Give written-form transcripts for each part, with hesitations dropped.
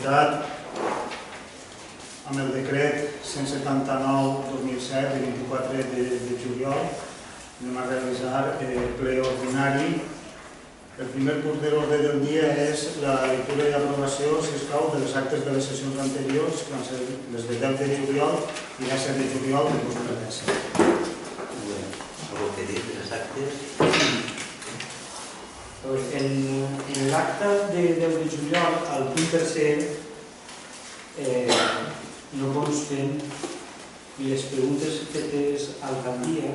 conformitat amb el decret 179/2007 de 24 de juliol, anem a realitzar ple ordinari. El primer punt de l'ordre del dia és la lectura i aprovació, si escau, de les actes de les sessions anteriors, que van ser les de 10 de juliol i 17 de juliol de 2017. Algo que dir de les actes? En l'acte de 10 de juliol, al punt tercer, no consten ni les preguntes fetes a l'alcaldia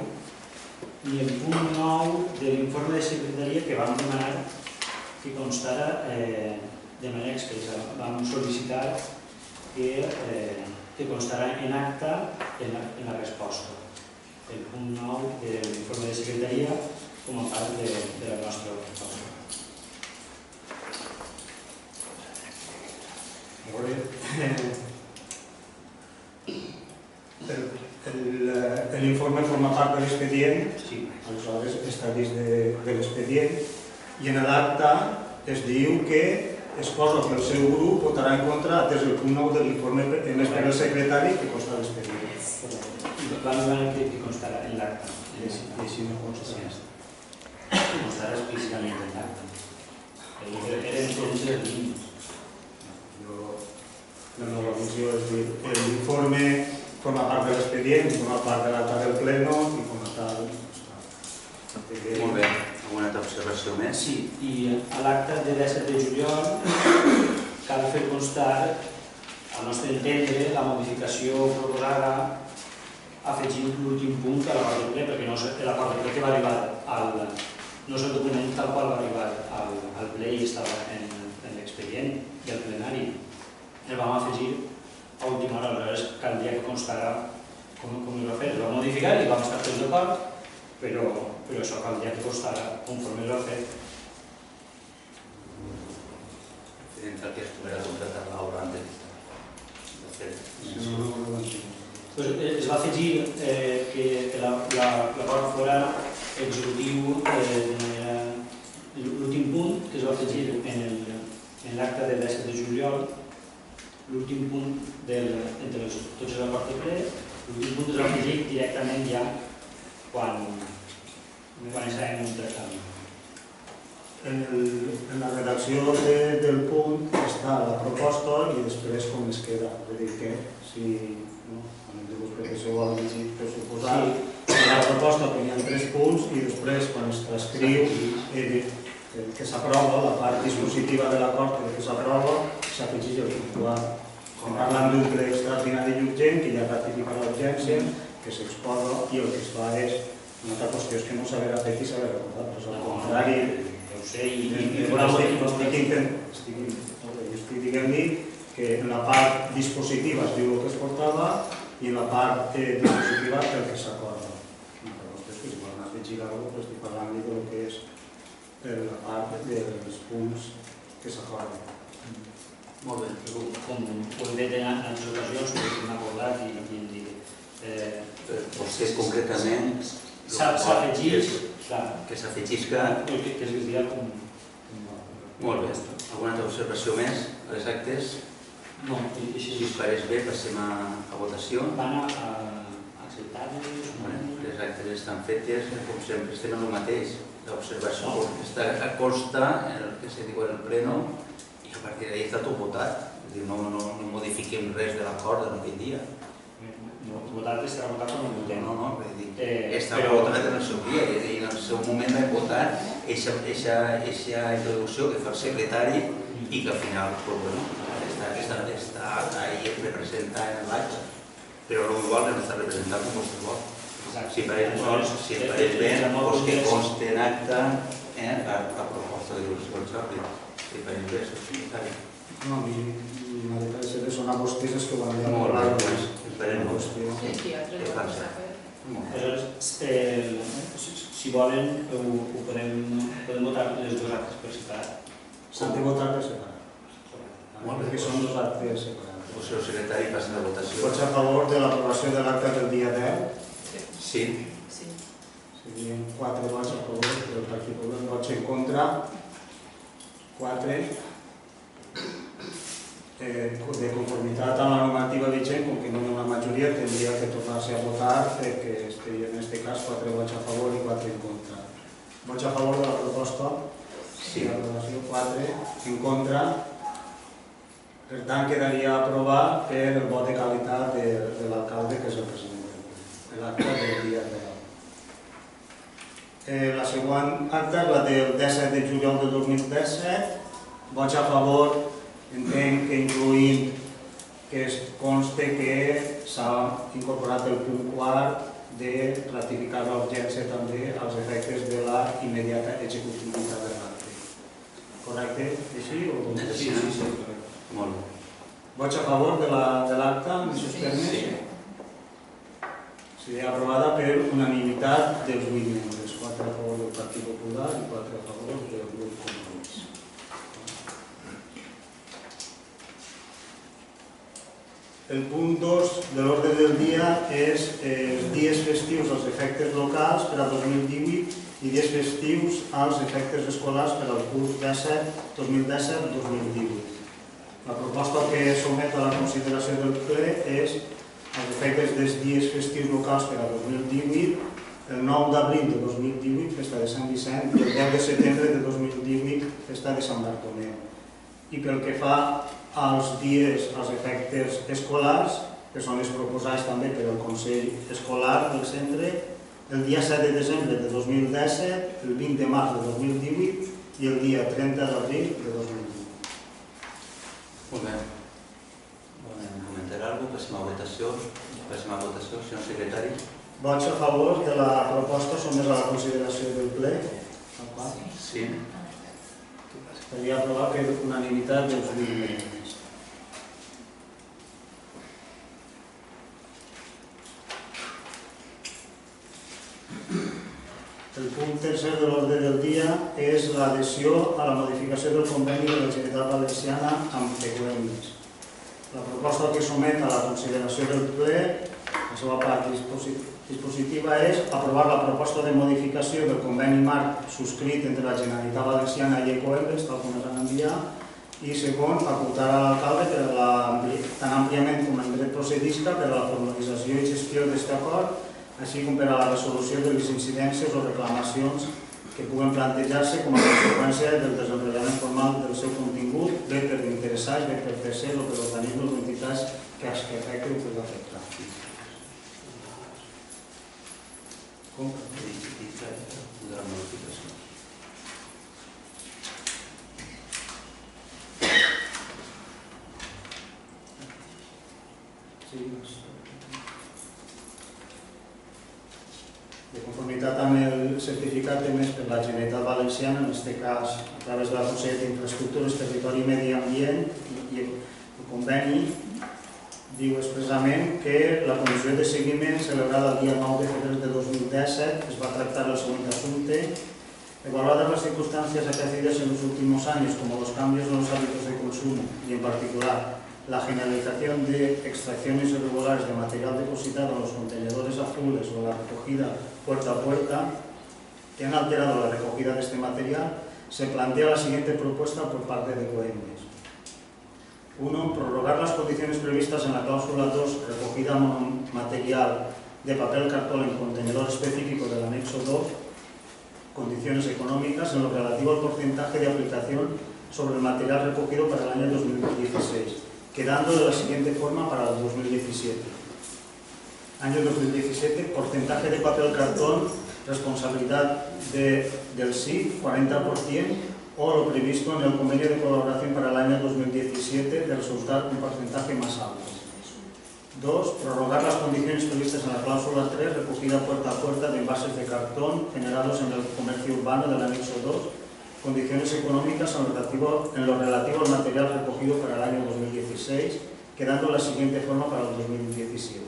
ni el punt 9 de l'informe de secretaria que vam demanar que constara de manera expressa. Vam sol·licitar que constara en acta en la resposta. El punt 9 de l'informe de secretaria com a part de la nostra resposta. L'informe forma part de l'expedient, Sí. aleshores està dins de l'expedient, i en l'acta es diu que es posa que el seu grup votarà en contra atès el punt 9 de l'informe emès per el secretari que consta a l'expedient. Vam demanar que constara en l'acta. I així no consta. Constarà explícitament en l'acta. Eren tots els límits. La nova visió és dir, l'informe forma part de l'expedient, forma part de l'acta del pleno i com a tal... Molt bé. Alguna altra observació més? Sí, i a l'acte de 17 de juliol cal fer constar, al nostre entendre, la modificació proposada afegint l'últim punt a l'acord del ple, perquè no és l'acord del ple que va arribar al... no és el document tal qual va arribar al ple i estava en l'expedient del plenari. El vam afegir a última hora, aleshores caldria que constara com es va fer. Es va modificar i vam estar tots d'acord, però això caldria que constara conforme es va fer. Entre que estuviera contratat l'obra antes de fer. Es va afegir que l'acord fora executiu de manera... L'últim punt que es va afegir en l'acte del 17 de juliol, l'últim punt entre tots els acords de ple, l'últim punt es va afegir directament ja quan estàvem en un tractament. En la redacció del punt està la proposta i després com es queda. És a dir que si ho vol pressuposar, la proposta hi ha 3 punts i després quan es transcriu que s'aprova, la part dispositiva de l'acord que s'aprova, s'afegeix el puntual. Parlant d'un ple extraordinari i urgent que ja ratifica l'urgència, que s'exposa i el que es fa és una altra qüestió és que no s'haverà fet i s'haverà acordat, però al contrari, Ja ho sé, estic dient-li que en la part dispositiva es diu el que es portava i en la part dispositiva el que s'acorda. Si volen afegir alguna cosa, estic parlant del que és la part dels punts que s'acorden. molt bé, com ho hem dit en altres ocasions, ho hem acordat i hem dit... Vostès concretament... S'afegeix... Que s'afegeix que... Que es diria com... Molt bé. Alguna altra observació més a les actes? No, Si us pareix bé, passem a votació. Van a acceptar-les... Les actes estan fetes, com sempre estem en el mateix. L'observació consta el que se diu en el pleno i a partir d'ahí està tot votat. No modifiquem res de l'acord d'aquell dia. Votat estarà votat com un votem. No, està votat en el seu dia i en el seu moment vam votar aquesta introducció que fa el secretari i que al final està ahí representat en l'acte. Però igual no està representat com vostè vol. Si pareix bé, que consti en acte la proposta de il·lustració del Jordi. Si pareix bé, és el secretari. No, a mi m'ha de parecer que són a vostès que ho han de Molt bé, parlar. doncs esperem. Aleshores, si volen, podem votar les dues actes per separat. S'han de votar per separat. Perquè són 2 actes separats. El seu secretari passa la votació. Vots a favor de l'aprovació de l'acte del dia 10? Sí. Serien 4 vots a favor del Partit Popular, vots en contra, 4. de conformitat amb la normativa vigent, com que no hi ha una majoria, tindria que tornar-se a votar perquè estaria en aquest cas 4 vots a favor i 4 en contra. Vots a favor de la proposta? Sí. L'aprovació 4 en contra. Per tant, quedaria aprovat per el vot de qualitat de l'alcalde, que és el president de l'acte del dia real. La següent acta és la del 17 de juliol del 2017. Vots a favor. Entenc que incloïm que es conste que s'ha incorporat el punt quart de ratificar la urgència també als efectes de la immediata executivitat de l'acte. Correcte? Així o com? Sí. Molt bé. Vots a favor de l'acte en aquests termes? Sí. Seria aprovada per unanimitat dels 8 membres, 4 a favor del Partit Popular i 4 a favor del grup Compromís. El punt 2 de l'ordre del dia és els dies festius als efectes locals per al 2018 i dies festius als efectes escolars per al curs 2017-2018. La proposta que somet a la consideració del ple és als efectes dels dies festius locals per al 2018, el 9 d'abril de 2018, festa de Sant Vicent, i el 10 de setembre de 2018, festa de Sant Bartomeu. I pel que fa als dies, als efectes escolars, que són els proposats també per al Consell Escolar del centre, el dia 7 de desembre de 2017, el 20 de març de 2018 i el dia 30 d'abril de 2018. Molt bé. Volem comentar alguna cosa? Passem a votació, senyor secretari. Vots a favor de la proposta sotmesa a la consideració del ple? Sí. Seria aprovat per unanimitat dels 8 membres. El punt tercer de l'ordre del dia és l'adhesió a la modificació del conveni de la Generalitat Valenciana amb Ecoembes. La proposta que somet a la consideració del ple, la seva part dispositiva, és aprovar la proposta de modificació del conveni marc subscrit entre la Generalitat Valenciana i Ecoembes, tal com es van enviar, i segon, facultar a l'alcalde tan àmpliament com en dret procedisca per a la formalització i gestió d'aquest acord, així com per a la resolució de les incidències o reclamacions que puguen plantejar-se com a conseqüència del desenvolupament formal del seu contingut, bé per interessats, bé per tercers o per organismes o entitats que afecten o que afecten. Com? De la modificació. De conformitat amb el certificat emès per la Generalitat Valenciana, en aquest cas a través de la Conselleria d'Infraestructures, Territori i Medi Ambient, i el conveni diu expressament que la comissió de seguiment celebrada el dia 9 de febrer de 2017 es va tractar el següent assumpte. Evaluadas las circunstancias acaecidas en los últimos años, como los cambios en los hábitos de consumo y, en particular, la generalización de extracciones irregulares de material depositado en los contenedores azules o la recogida puerta a puerta, que han alterado la recogida de este material, se plantea la siguiente propuesta por parte de Ecoembes. 1. Prorrogar las condiciones previstas en la cláusula 2, recogida monomaterial de papel cartón en contenedor específico del anexo 2, condiciones económicas en lo relativo al porcentaje de aplicación sobre el material recogido para el año 2016, quedando de la siguiente forma para el 2017. Año 2017, porcentaje de papel cartón, responsabilidad del SIF, 40%, o lo previsto en el convenio de colaboración para el año 2017 de resultar un porcentaje más alto. 2. Prorrogar las condiciones previstas en la cláusula 3, recogida puerta a puerta de envases de cartón generados en el comercio urbano del anexo 2, condiciones económicas en lo relativo al material recogido para el año 2016, quedando la siguiente forma para el 2017.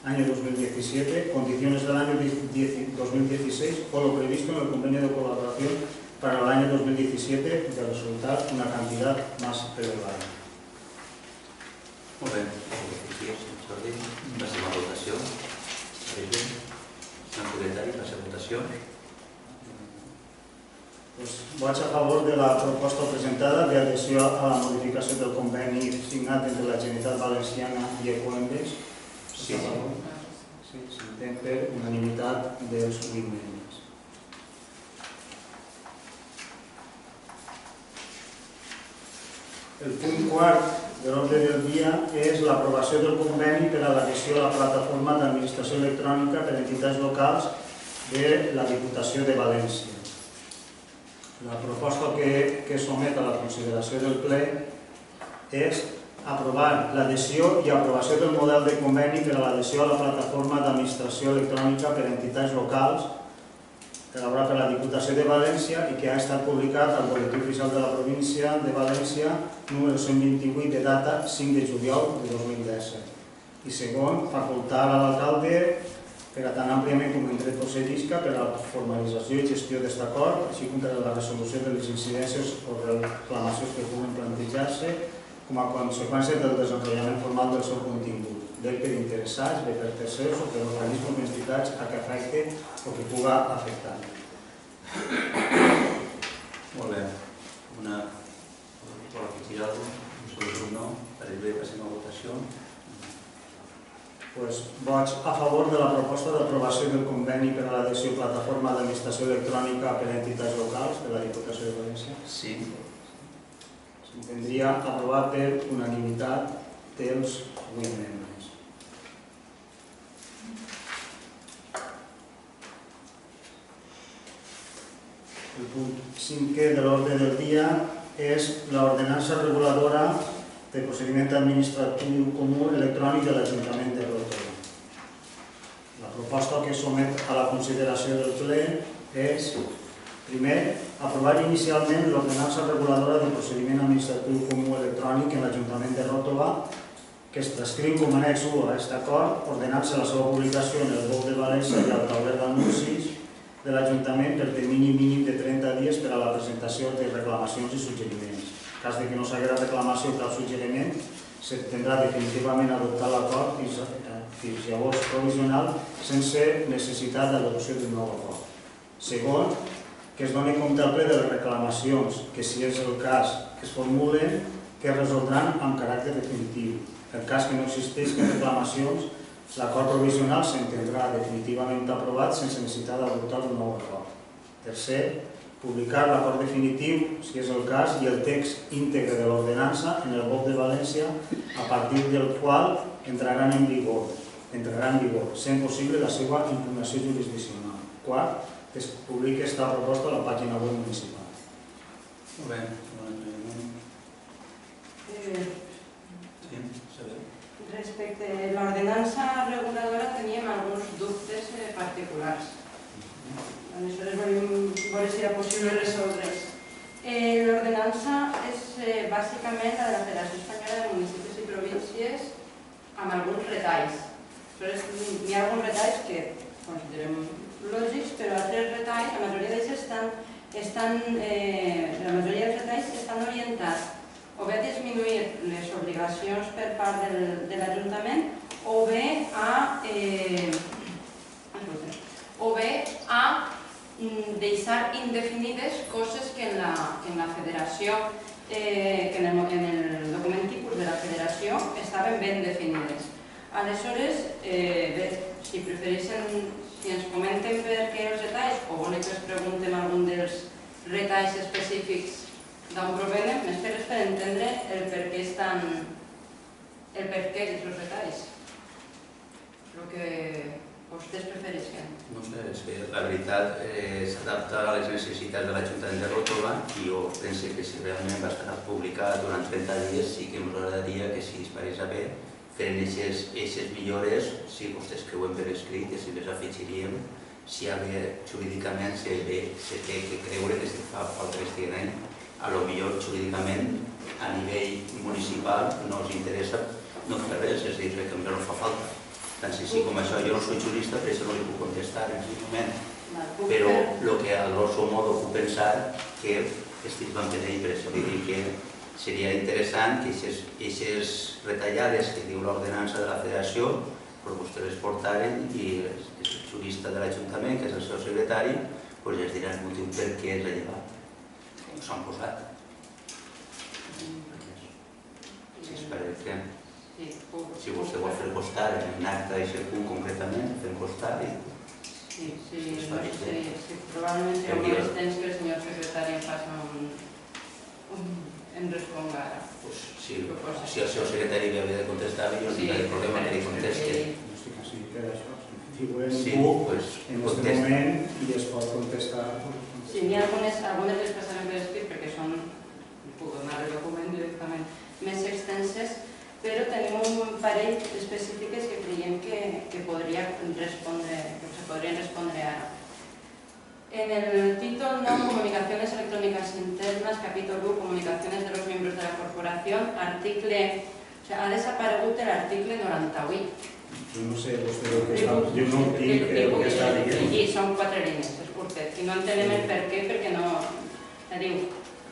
Año 2017, condiciones del año 2016 o lo previsto en el convenio de colaboración para el año 2017 de resultar una cantidad más elevada. Molt bé. Jordi, passem a votació. Senyor secretari, passem a votació. Vots a favor de la proposta presentada d'adhesió a la modificació del conveni signat entre la Generalitat Valenciana i Ecoembes? Sí. Sí, s'entén per unanimitat dels 8 membres. El punt quart de l'ordre del dia és l'aprovació del conveni per a l'adhesió a la plataforma d'administració electrònica per a entitats locals de la Diputació de València. La proposta que somet a la consideració del ple és aprovar l'adhesió i aprovació del model de conveni per a l'adhesió a la plataforma d'administració electrònica per a entitats locals elaborat per la Diputació de València i que ha estat publicat al Boletí Oficial de la Província de València número 128 de data 5 de juliol de 2017. I segon, facultar a l'alcalde per a tan àmpliament com en dret procedisca per a la formalització i gestió d'aquest acord, així com per a la resolució de les incidències o reclamacions que puguen plantejar-se com a conseqüència del desenvolupament formal del seu contingut, bé per interessats, bé per tercers o per organismes o entitats a què afecte o que puga afectar. Molt bé. Vol afegir alguna cosa? No? Per bé passem a votació. Vots a favor de la proposta d'aprovació del conveni per a l'adhesió a plataforma d'administració electrònica per a entitats locals de la Diputació de València? Sí. S'entendria aprovat per unanimitat dels 8 membres. El punt 5è de l'ordre del dia és l'ordenança reguladora de procediment administratiu comú electrònic de l'Ajuntament de Ròtova. La proposta que somet a la consideració del ple és, primer, aprovar inicialment l'ordenança reguladora del procediment administratiu comú electrònic en l'Ajuntament de Ròtova, que es transcriu com a annex 1 a aquest acord, ordenant-se la seva publicació en el BOC de València i al tauler d'anuncis de l'Ajuntament per termini mínim de 30 dies per a la presentació de reclamacions i suggeriments. En cas que no s'haguera reclamació o cap suggeriment, s'entendrà definitivament adoptar l'acord fins llavors provisional sense necessitat d'adopció d'un nou acord. Segon, que es doni compte al ple de les reclamacions, que si és el cas que es formulen, que es resoldran amb caràcter definitiu. En cas que no existeixin reclamacions, l'acord provisional s'entendrà definitivament aprovat sense necessitat d'adoptar un nou acord. Tercer, publicar l'acord definitiu, si és el cas, i el text íntegre de l'ordenança en el BOC de València, a partir del qual entraran en vigor, sent possible la seva impugnació jurisdiccional. Quart, que es publiqui aquesta proposta a la pàgina web municipal. Molt bé. Respecte a l'ordenança reguladora teníem alguns dubtes particulars. Aleshores volem veure si era possible resoldre'ls. L'ordenança és bàsicament la de la Federació Espanyola de Municipis i Províncies amb alguns retalls. Hi ha alguns retalls que considerem lògics, però altres retalls, la majoria dels retalls estan orientats o bé a disminuir les obligacions per part de l'Ajuntament o bé a deixar indefinides coses que en la federació, que en el document tipus de la federació estaven ben definides. Aleshores, si prefereixen, si ens comenten per què els retalls o volen que els preguntem algun dels retalls específics d'on provenen, més que res per entendre el per què d'aquests retalls. El que vostès prefereixen. No sé, és que la veritat s'adapta a les necessitats de l'Ajuntament de Ròtova i jo penso que si realment va estar publicat durant 30 dies sí que ens agradaria que si es parés a bé fent aquestes millores, si vostès creuen per escrit, que si les afegiríem, si jurídicament se té que creure que fa falta que estiguen ahí. A lo millor jurídicament a nivell municipal no els interessa no fer res, és a dir, que a mi no fa falta. Tant si com això jo no soy jurista, per això no li puc contestar en aquest moment. Però el que a grosso modo puc pensar que estic van per ell, per això li dic que seria interessant que aquestes retallades que diu l'ordenança de la federació vostès les portaren i el jurista de l'Ajuntament, que és el seu secretari, ens dirà el motiu per què és rellevat. s'han posat. Espero que si vostè vol fer constar en un acte d'aquest punt concretament, fem constar i... Sí, probablement serà molt temps que el senyor secretari em responga ara. Si el seu secretari ve de contestar, jo no tinc problema que li contesti. Sí, que això, si volem Sí, en doncs aquest moment i es pot contestar. Sí, n'hi ha algunes les passarem per escrit perquè són, puc donar el document directament, més extenses, però tenim un parell específiques que creiem que podrien respondre ara. En el títol 9, Comunicaciones electrónicas internas, capítol 1, Comunicaciones de los miembros de la corporación, article... O sigui, ha desaparegut l'article 98. Jo no sé, vostè el que està... Jo no tinc el que està dient. Sí, són 4 línies, és curtet. I no entenem el per què, perquè no... Diu,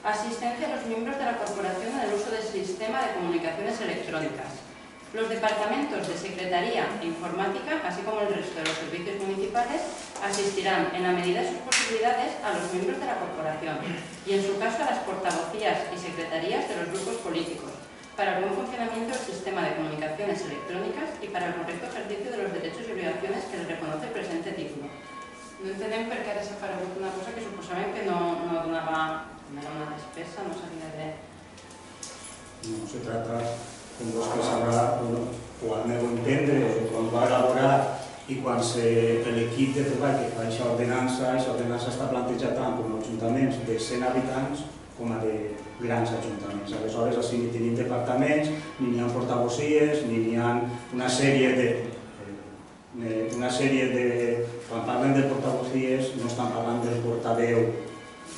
asistencia a los miembros de la corporación en el uso del sistema de comunicaciones electrónicas. Los departamentos de Secretaría e Informática, así como el resto de los servicios municipales, asistirán en la medida de sus posibilidades a los miembros de la corporación y en su caso a las portavocías y secretarías de los grupos políticos, para el buen funcionamiento del sistema de comunicaciones electrónicas y para el correcto ejercicio de los derechos y obligaciones que les reconoce el presente título. No entenem per què ha desaparegut una cosa que suposàvem que no donava una despesa, no s'havia de... No se trata, com vostè sabrà, o al meu entendre, quan va elaborar i quan l'equip de treball que fa aquesta ordenança està plantejat tant com ajuntaments de 100 habitants com a de grans ajuntaments. Aleshores, així ni tenim departaments, ni n'hi ha portavocies, ni n'hi ha una sèrie de... Quan parlen de portavocies, no estan parlant del portaveu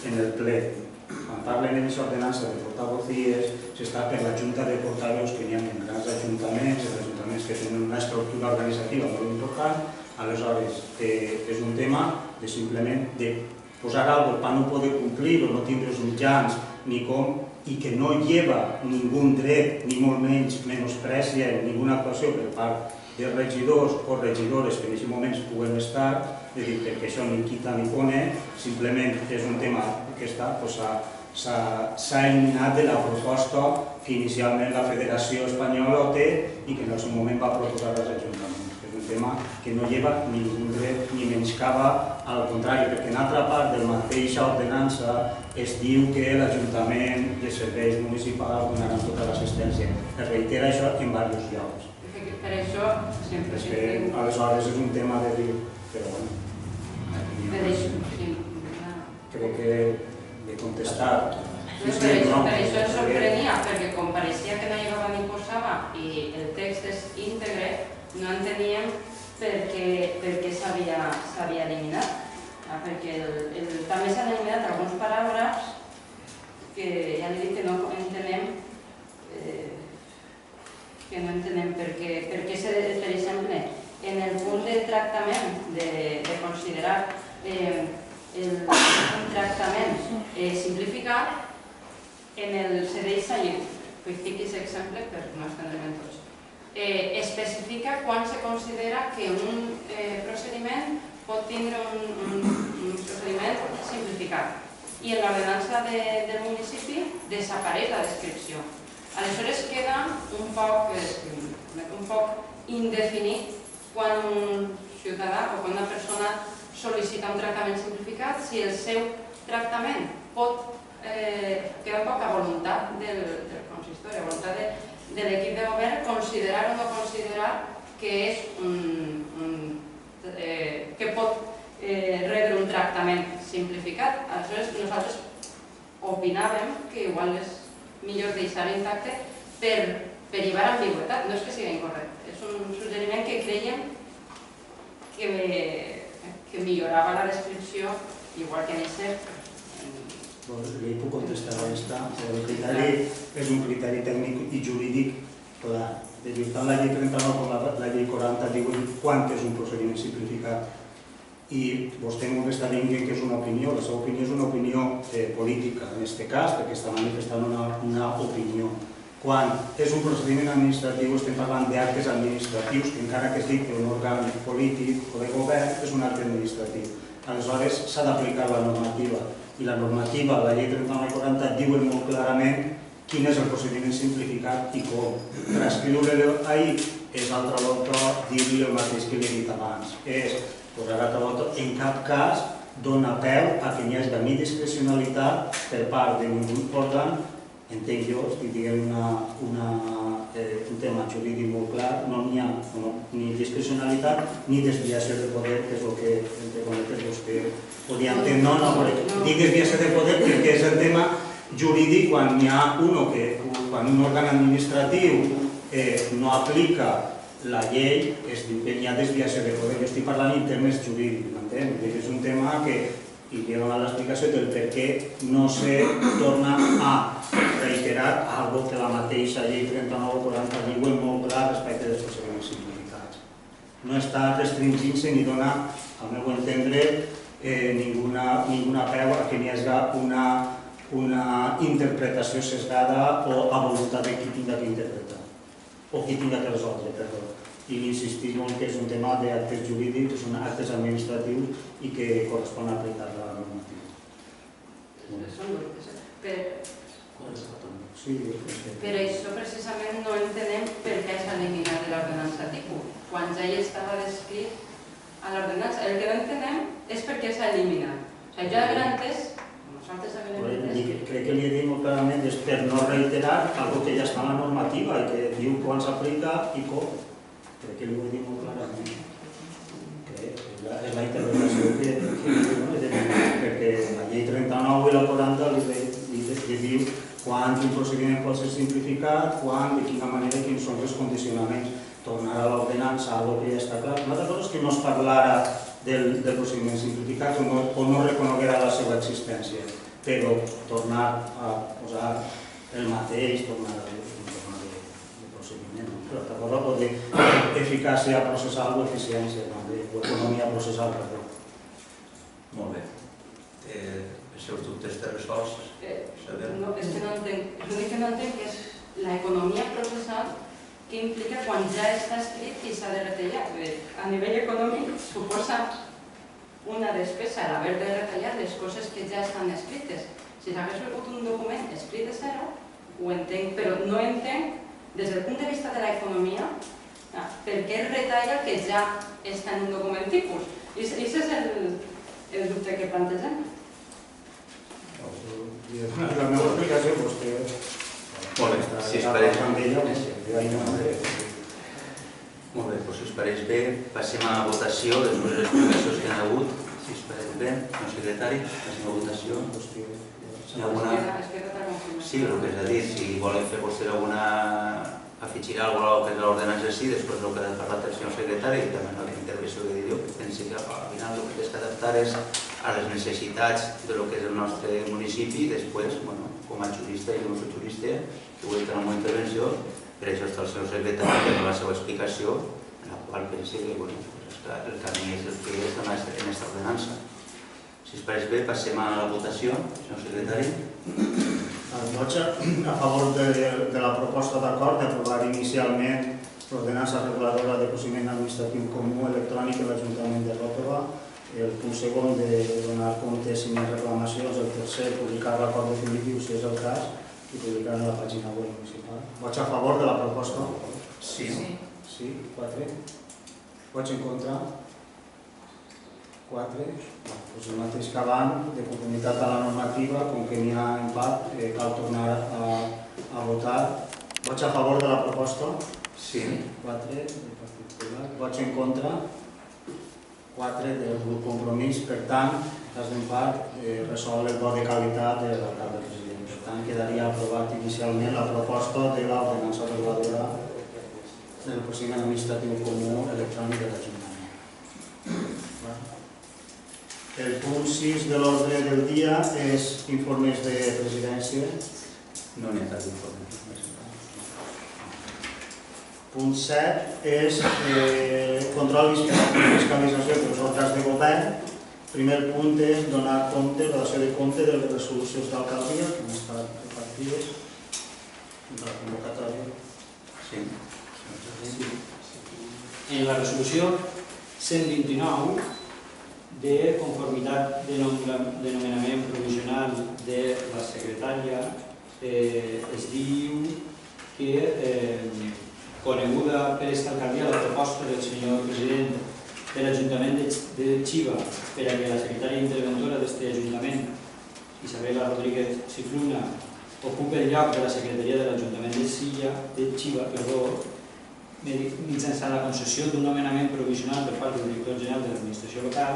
en el ple. Quan parlen en aquesta ordenança de portavocies, s'està per la junta de portaveus que n'hi ha en grans ajuntaments, en ajuntaments que tenen una estructura organitzativa molt important. Aleshores, és un tema de simplement de posar alguna cosa per no poder complir o no tindre els mitjans ni com, i que no lleva ningú dret, ni molt menys menosprecia ninguna actuació per part de regidors o regidores que en aquests moments puguen estar, perquè això ni quita ni pone, simplement és un tema que s'ha eliminat de la proposta que inicialment la Federació Espanyola té i que en el seu moment va proposar als ajuntaments. És un tema que no lleva ningú dret ni menyscaba, al contrari, perquè en altra part de la mateixa ordenança es diu que l'Ajuntament i els serveis municipals donaran tota l'assistència. Es reitera això en diversos llocs. Per això sempre... Aleshores és un tema de dir, però bueno, crec que de contestar... Per això ens sorprenia, perquè com pareixia que no llegava ni posava i el text és íntegre, no enteníem per què s'havia eliminat. Perquè també s'han eliminat alguns paràgrafs que ja li dic que no entenem per què, per exemple, en el punt de tractament, de considerar un tractament simplificat, se deixa, i fico aquest exemple per no estendre'm tots, especifica quan se considera que un procediment pot tindre un procediment simplificat. I en l'ordenança del municipi desapareix la descripció. Aleshores queda un poc indefinit quan un ciutadà o quan una persona sol·licita un tractament simplificat, si el seu tractament pot queda un poc a voluntat del consistori, a voluntat de l'equip de govern, considerar o no considerar que pot rebre un tractament simplificat. Aleshores, nosaltres opinàvem que igual és millor deixar intacte per llevar ambigüetat, no és que sigui incorrecte, és un suggeriment que creiem que millorava la descripció, igual que en aquest. Li puc contestar a aquesta. El criteri és un criteri tècnic i jurídic clar. Tant la llei 39 com la llei 40 diuen quant és un procediment simplificat. I vostè no està dient que és una opinió, la seva opinió és una opinió política, en aquest cas, perquè està manifestant una opinió. Quan és un procediment administratiu estem parlant d'actes administratius, que encara que es digui un òrgan polític o de govern, és un acte administratiu. Aleshores s'ha d'aplicar la normativa. i la normativa, la llei 39/40, diuen molt clarament quin és el procediment simplificat i com. Transcriure-lo ahir és altra volta dir-li el mateix que li he dit abans. És posar altra volta, en cap cas dona peu a que n'hi hagi ni discrecionalitat per part de ningú òrgan, entenc jo, estic dient un tema jurídic molt clar, no n'hi ha ni discrecionalitat ni desviació de poder, que és el que entre cometes vostè podia entendre. No, dic desviació de poder perquè és el tema jurídic quan hi ha quan un òrgan administratiu no aplica la llei, es diu que hi ha desviació de poder. Jo estic parlant en termes jurídics, m'entén? És un tema que hi ha donat l'explicació del per què no se torna a reiterar algo que la mateixa llei 39/40 diu molt clar respecte dels procediments simplificats. No està restringint-se ni dona, al meu entendre, ninguna peu a que n'hi hagi una interpretació sesgada o a voluntat de qui tinga que interpretar o qui tinga que resoldre, perdó. I insistim molt que és un tema d'actes jurídics, que són actes administratius i que correspon aplicar la normativa. Per això precisament no entenem per què s'ha eliminat de l'ordenança tipus, quan ja hi estava descrit a l'ordenança. El que no entenem és per què s'ha eliminat. O sigui, jo he entès, nosaltres hem entès... Crec que li he dit molt clarament, és per no reiterar algo que ja està en la normativa i que diu quan s'aplica i com. Crec que li ho he dit molt clarament. És la interpretació que perquè la llei 39 i la 40 li diu quan un procediment pot ser simplificat, quan, de quina manera, quins són els condicionaments. Tornar a l'ordenança, algo que ja està clar. Una altra cosa és que no es parlara del procediment simplificat o no reconeguera la seva existència, però tornar a posar el mateix, tornar de procediment, l'altra cosa pot dir eficàcia processal o eficiència també, o economia processal, perdó. Molt bé. Els seus dubtes te resolts? No, és que no entenc. L'únic que no entenc és l'economia processal que implica quan ja està escrit i s'ha de retallar. A nivell econòmic suposa una despesa l'haver de retallar les coses que ja estan escrites. Si s'hagués volgut un document escrit de zero, ho entenc, però no entenc des del punt de vista de l'economia per què es retalla que ja està en un document tipus. I aquest és el dubte que plantegem. La meva explicació, vostè... Molt bé, si us pareix... Molt bé, si us pareix bé, passem a la votació després de les explicacions que hi ha hagut. Si us pareix bé, el secretari, passem a votació. Sí, el que és a dir, si volen fer vostè alguna... afegir alguna cosa que és l'ordenança sí, després el que ha parlat el senyor secretari i també la intervenció que diu, que pensi que al final el que és que adaptar és a les necessitats del que és el nostre municipi i després, com a jurista, jo no soc jurista, que ho he dit en la meva intervenció, per això està el senyor secretari que la seva explicació, en la qual pensi que el camí és el que és en aquesta ordenança. Si us pareix bé, passem a la votació, senyor secretari. Vaig a favor de la proposta d'acord d'aprovar inicialment l'ordenança reguladora de procediment administratiu comú electrònic de l'Ajuntament de Ròtova, el punt segon de donar compte si hi ha reclamacions, el tercer publicar l'acord definitiu si és el cas i publicar a la pàgina web municipal. Vaig a favor de la proposta? Sí. Sí, 4. Vaig en contra? 4. Doncs el mateix que abans, de conformitat a la normativa, com que n'hi ha empat, cal tornar a votar. Vaig a favor de la proposta? Sí. 4 del Partit Popular. Vaig en contra? 4 del grup Compromís. Per tant, cas d'empat, resol el vot de qualitat de l'alcalde president. Per tant, quedaria aprovat inicialment la proposta de l'ordenança reguladora del procediment administratiu comú electrònic de l'Ajuntament. El punt 6 de l'ordre del dia és informes de presidència. No n'hi ha cap informe. Punt 7 és control i fiscalització dels òrgans de govern. Primer punt és donar compte, relació de compte de les resolucions d'alcaldia que han estat repartides en la convocatòria. Sí. En la resolució 129 de conformitat de nomenament provisional de la secretària es diu que, coneguda per esta alcaldia la proposta del senyor president de l'Ajuntament de Xiva per a que la secretària interventora d'aquest Ajuntament, Isabela Rodríguez Cifluna, ocupa el lloc de la secretaria de l'Ajuntament de Xiva, mitjançant la concessió d'un nomenament provisional per part del director general de l'administració local,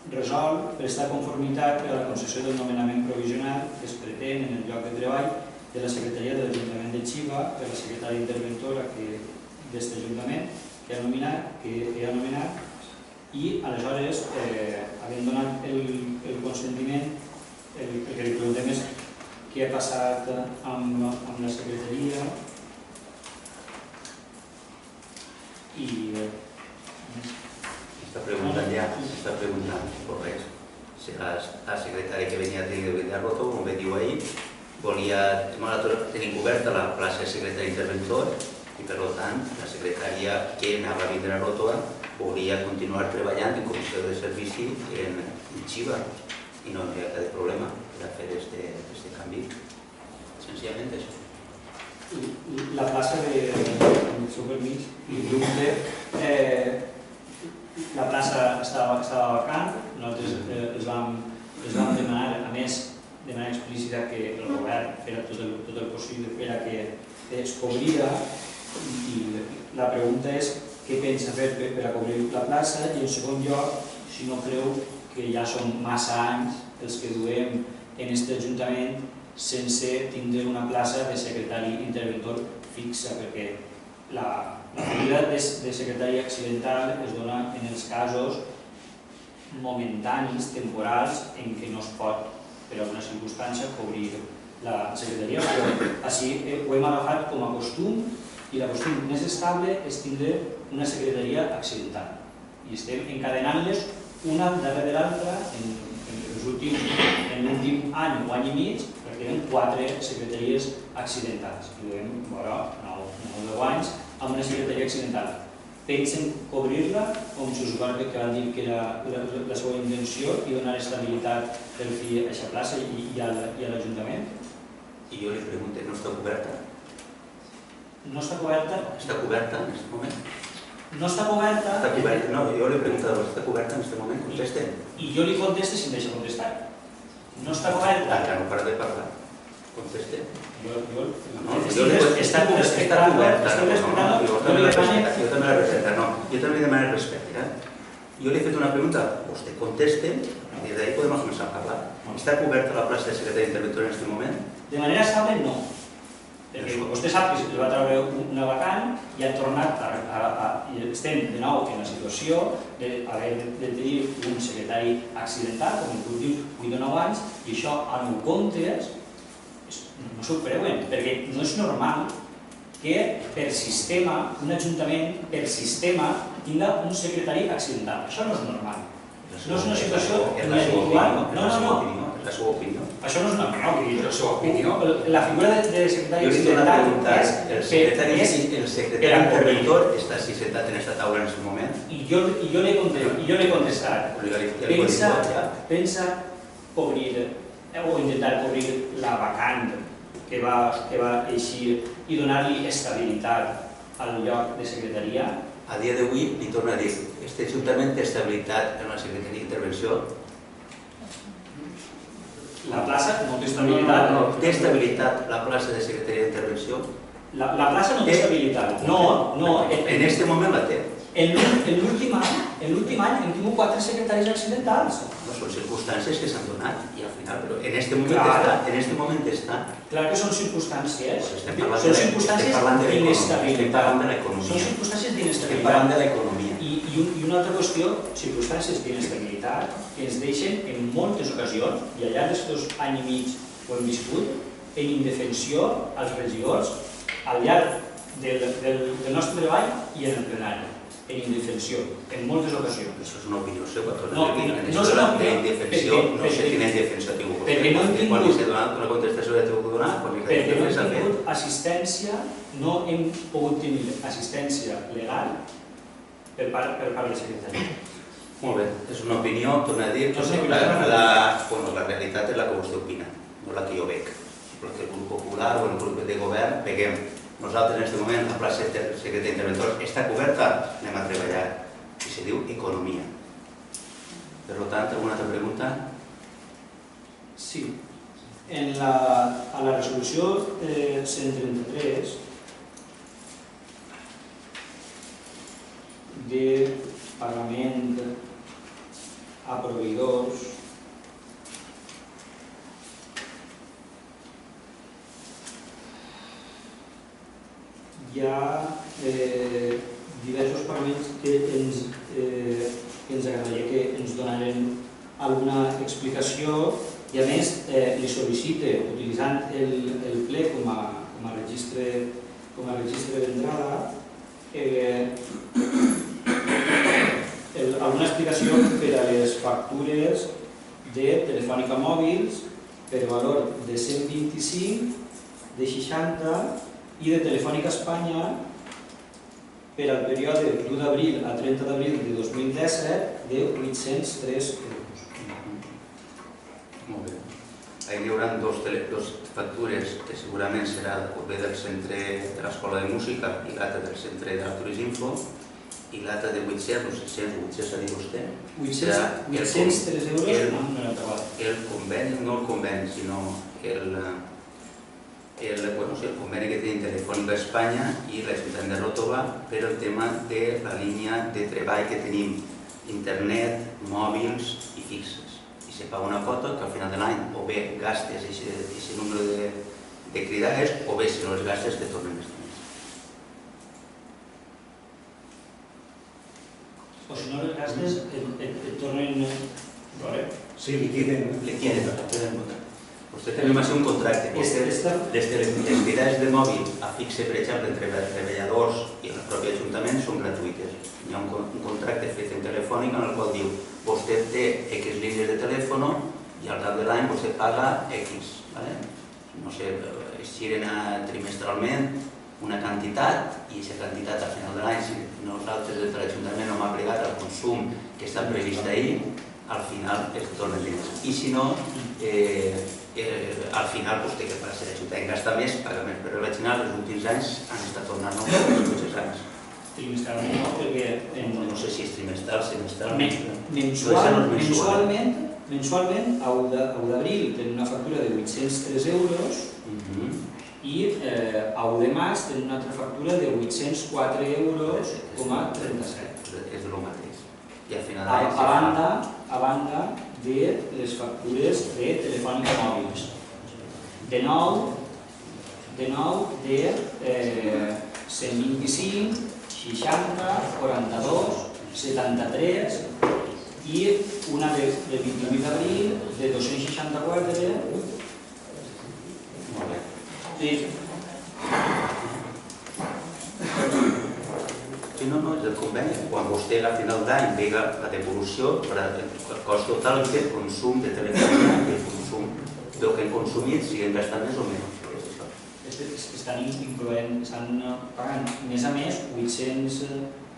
resol prestar conformitat a la concessió del nomenament provisional que es pretén en el lloc de treball de la secretaria de l'Ajuntament de Xiva per la secretària interventora d'aquest Ajuntament que ha nomenat i aleshores, havent donat el consentiment, el que li preguntem és què ha passat amb la secretaria i... Està preguntant, correcte. Si la secretària que venia de Villarroto, com bé diu ahir, volia tenir coberta la plaça de secretari interventor i, per tant, la secretària que anava a Villarroto volia continuar treballant en comissió de servici en Xiva i no hi havia cap problema per fer aquest canvi. Senzillament això. La plaça de Supermig i Junte, la plaça estava vacant, nosaltres els vam demanar, a més, de manera explícita que el govern fera tot el possible per a que es cobrira i la pregunta és què pensa fer per a cobrir la plaça i en segon lloc, si no creu que ja són massa anys els que duem en aquest Ajuntament sense tindre una plaça de secretari interventor fixa, perquè la figura de secretari accidental es dona en els casos momentanis, temporals, en què no es pot, per alguna circumstància, cobrir la secretaria. Així ho hem agafat com a costum i la costum més estable és tindre una secretaria accidental. I estem encadenant-les una darrere l'altra en l'últim any o any i mig, perquè tenen 4 secretaries accidentals. I duem 9 o 10 anys amb una secretaria accidental. Pensen cobrir-la, com s'usuari que van dir que era la seva intenció i donar estabilitat per fi a aquesta plaça i a l'Ajuntament? I jo li pregunto, no està coberta? No està coberta? Està coberta en aquest moment? No està coberta? Està coberta, no, jo li he preguntat, està coberta en aquest moment? Contesten. I jo li contesto si em deixa contestar. No està coberta? Ja no para de parlar. Conteste. Està coberta. Jo també la respecto. Jo també li demano respecte. Jo li he fet una pregunta, vostè conteste, i d'ahí podem començar a parlar. Està coberta la plaça de secretari interventor en aquest moment? De manera estable, no. Perquè vostè sap que es va treure una vacant i ha tornat i estem de nou en la situació d'haver de tenir un secretari accidental, com els últims 8 o 9 anys, i això, a meu comptes, no s'ho creuen, perquè no és normal que per sistema, un ajuntament per sistema, tingui un secretari accidental. Això no és normal. No és una situació ni habitual. No. La seva opinió. Això no és normal. La seva opinió. La figura de secretari accidental és... El secretari interventor està així sentat en aquesta taula en aquest moment. I jo l'he contestat. Pensa cobrir o intentar cobrir la vacant que va eixir i donar-li estabilitat al lloc de secretaria? A dia d'avui, li torno a dir, aquest Ajuntament té estabilitat en la secretaria d'intervenció? La plaça no té estabilitat. No, té estabilitat la plaça de secretaria d'intervenció? La plaça no té estabilitat. No. En aquest moment la té. En l'últim any hem tingut 4 secretaris accidentals. No, són circumstàncies que s'han donat i al final, però en aquest moment està. Clar que són circumstàncies. Són circumstàncies d'inestabilitat. Estem parlant de l'economia. Són circumstàncies d'inestabilitat. Estem parlant de l'economia. I una altra qüestió, circumstàncies d'inestabilitat que ens deixen en moltes ocasions, i al llarg d'aquests any i mig ho hem viscut, en indefensió als regidors al llarg del nostre treball i en el plenari. En indefensió, en moltes ocasions. Això és una opinió seva, no és una opinió, no sé quina indefensió ha tingut. Perquè no hem tingut... Quan li s'ha donat una contestació de tingut que donar, perquè no hem tingut assistència, no hem pogut tenir assistència legal per part de la secretaria. Molt bé, és una opinió, torno a dir, la realitat és la que vostè opina, no la que jo veig. Perquè el grup popular o el grup de govern veiem. Nosaltres en aquest moment la plaça de secretari interventor està coberta, anem a treballar, i se diu economia. Per tant, alguna altra pregunta? Sí. A la resolució 133 de pagament a proveïdors hi ha diversos pagaments que ens agradaria que ens donaren alguna explicació i a més li sol·licite, utilitzant el ple com a registre d'entrada, alguna explicació per a les factures de Telefònica Mòbils per valor de 125, de 60 i de Telefònica Espanya per al període d'1 d'abril a 30 d'abril de 2017 de 803 euros. Molt bé. Ahir hi haurà dos factures que segurament serà o bé del centre de l'Escola de Música i l'altra del centre de l'Arturis Info i l'altra de 800 o 600 o 800 ha dit vostè. 803 euros amb 94. El conveni, no el conveni, sinó el conveni que tenim Telefònica Espanya i l'Ajuntament de Ròtova per el tema de la línia de treball que tenim, internet, mòbils i fixes. I se paga una quota que al final de l'any o bé gastes aquest número de cridades o bé si no els gastes te tornen els diners. O si no els gastes et tornen... Sí, liquiden. Vostè tenim així un contracte. Les cridades de mòbil a fixe, per exemple, entre treballadors i el propi Ajuntament són gratuïtes. Hi ha un contracte fet en Telefònica en el qual diu vostè té X línies de telèfon i al cap de l'any vostè paga X. No sé, es giren trimestralment una quantitat i aquesta quantitat al final de l'any, si nosaltres des de l'Ajuntament no hem aplicat el consum que està previst ahir, al final es tornen diners. I si no, al final vostè que passa l'Ajuntament gasta més, paga més, però al final els últims anys han estat tornant tots els anys. Trimestralment no, perquè... No sé si és trimestral, semestral... Mensualment, a 1 d'abril tenen una factura de 803 euros i a 1 de març tenen una altra factura de 804 euros com a 37. És el mateix. I al final... A banda de les factures de Telefònica Mòbils. De nou de 125, 60, 42, 73 i una de 28 d'abril de 264. Molt bé. Sí, no, és el conveni. Quan vostè a final d'any vega la devolució per al cost total de consum de telefònica i el consum del que hem consumit, siguem gastant més o menys. Estan incloent, estan pagant més a més 800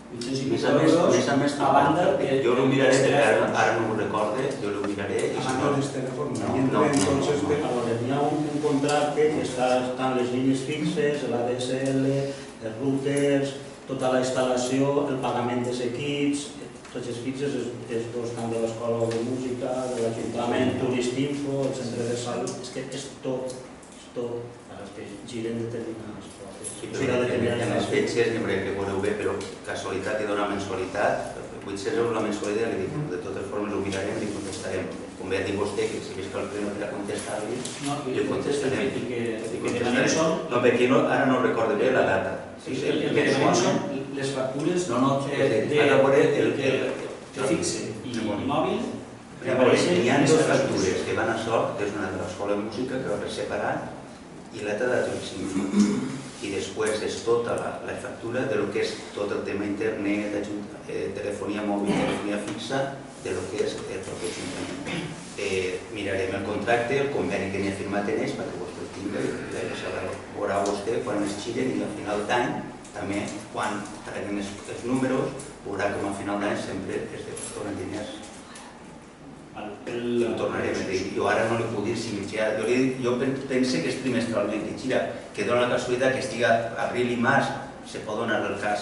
i Més euros a més, a banda de... jo ho miraré, ara no m'ho recorde, jo ho miraré. A banda dels telèfons, entonces hi ha un contracte que estan les línies fixes, l'ADSL, els routers, tota la instal·lació, el pagament dels equips, tots els fixes, els dos tant de l'Escola de Música, de l'Ajuntament, Turistinfo, el Centre de Salut, és que és tot per als que giren determinades coses. Sí, però en les fetges, que veureu bé, però casualitat i dona mensualitat, 800 euros la mensualitat, de totes formes ho mirarem i contestarem. Com bé ha dit vostè, que si ves que el primer per a contestar-li, li contestarem. No, perquè ara no recordo bé la data. El que demanem són les factures de fixe i mòbil. Hi ha dues factures que van a sort, que és una de l'Escola de Música que va per separat i l'altra de turisme. I després és tota la factura de lo que és tot el tema internet, telefonia mòbil, telefonia fixa, de lo que és el propi Ajuntament. Mirarem el contracte, el conveni que n'hi ha firmat en ells, perquè vostè el tingui, i veurà vostè quan es giren i al final d'any també quan traguem els números veurà com a final d'any sempre es tornen diners. Ho tornarem a dir. Jo ara no li puc dir si mitjà. Jo penso que és trimestralment que gira, que dona la casualitat que estiga abril i març, se pot donar el cas.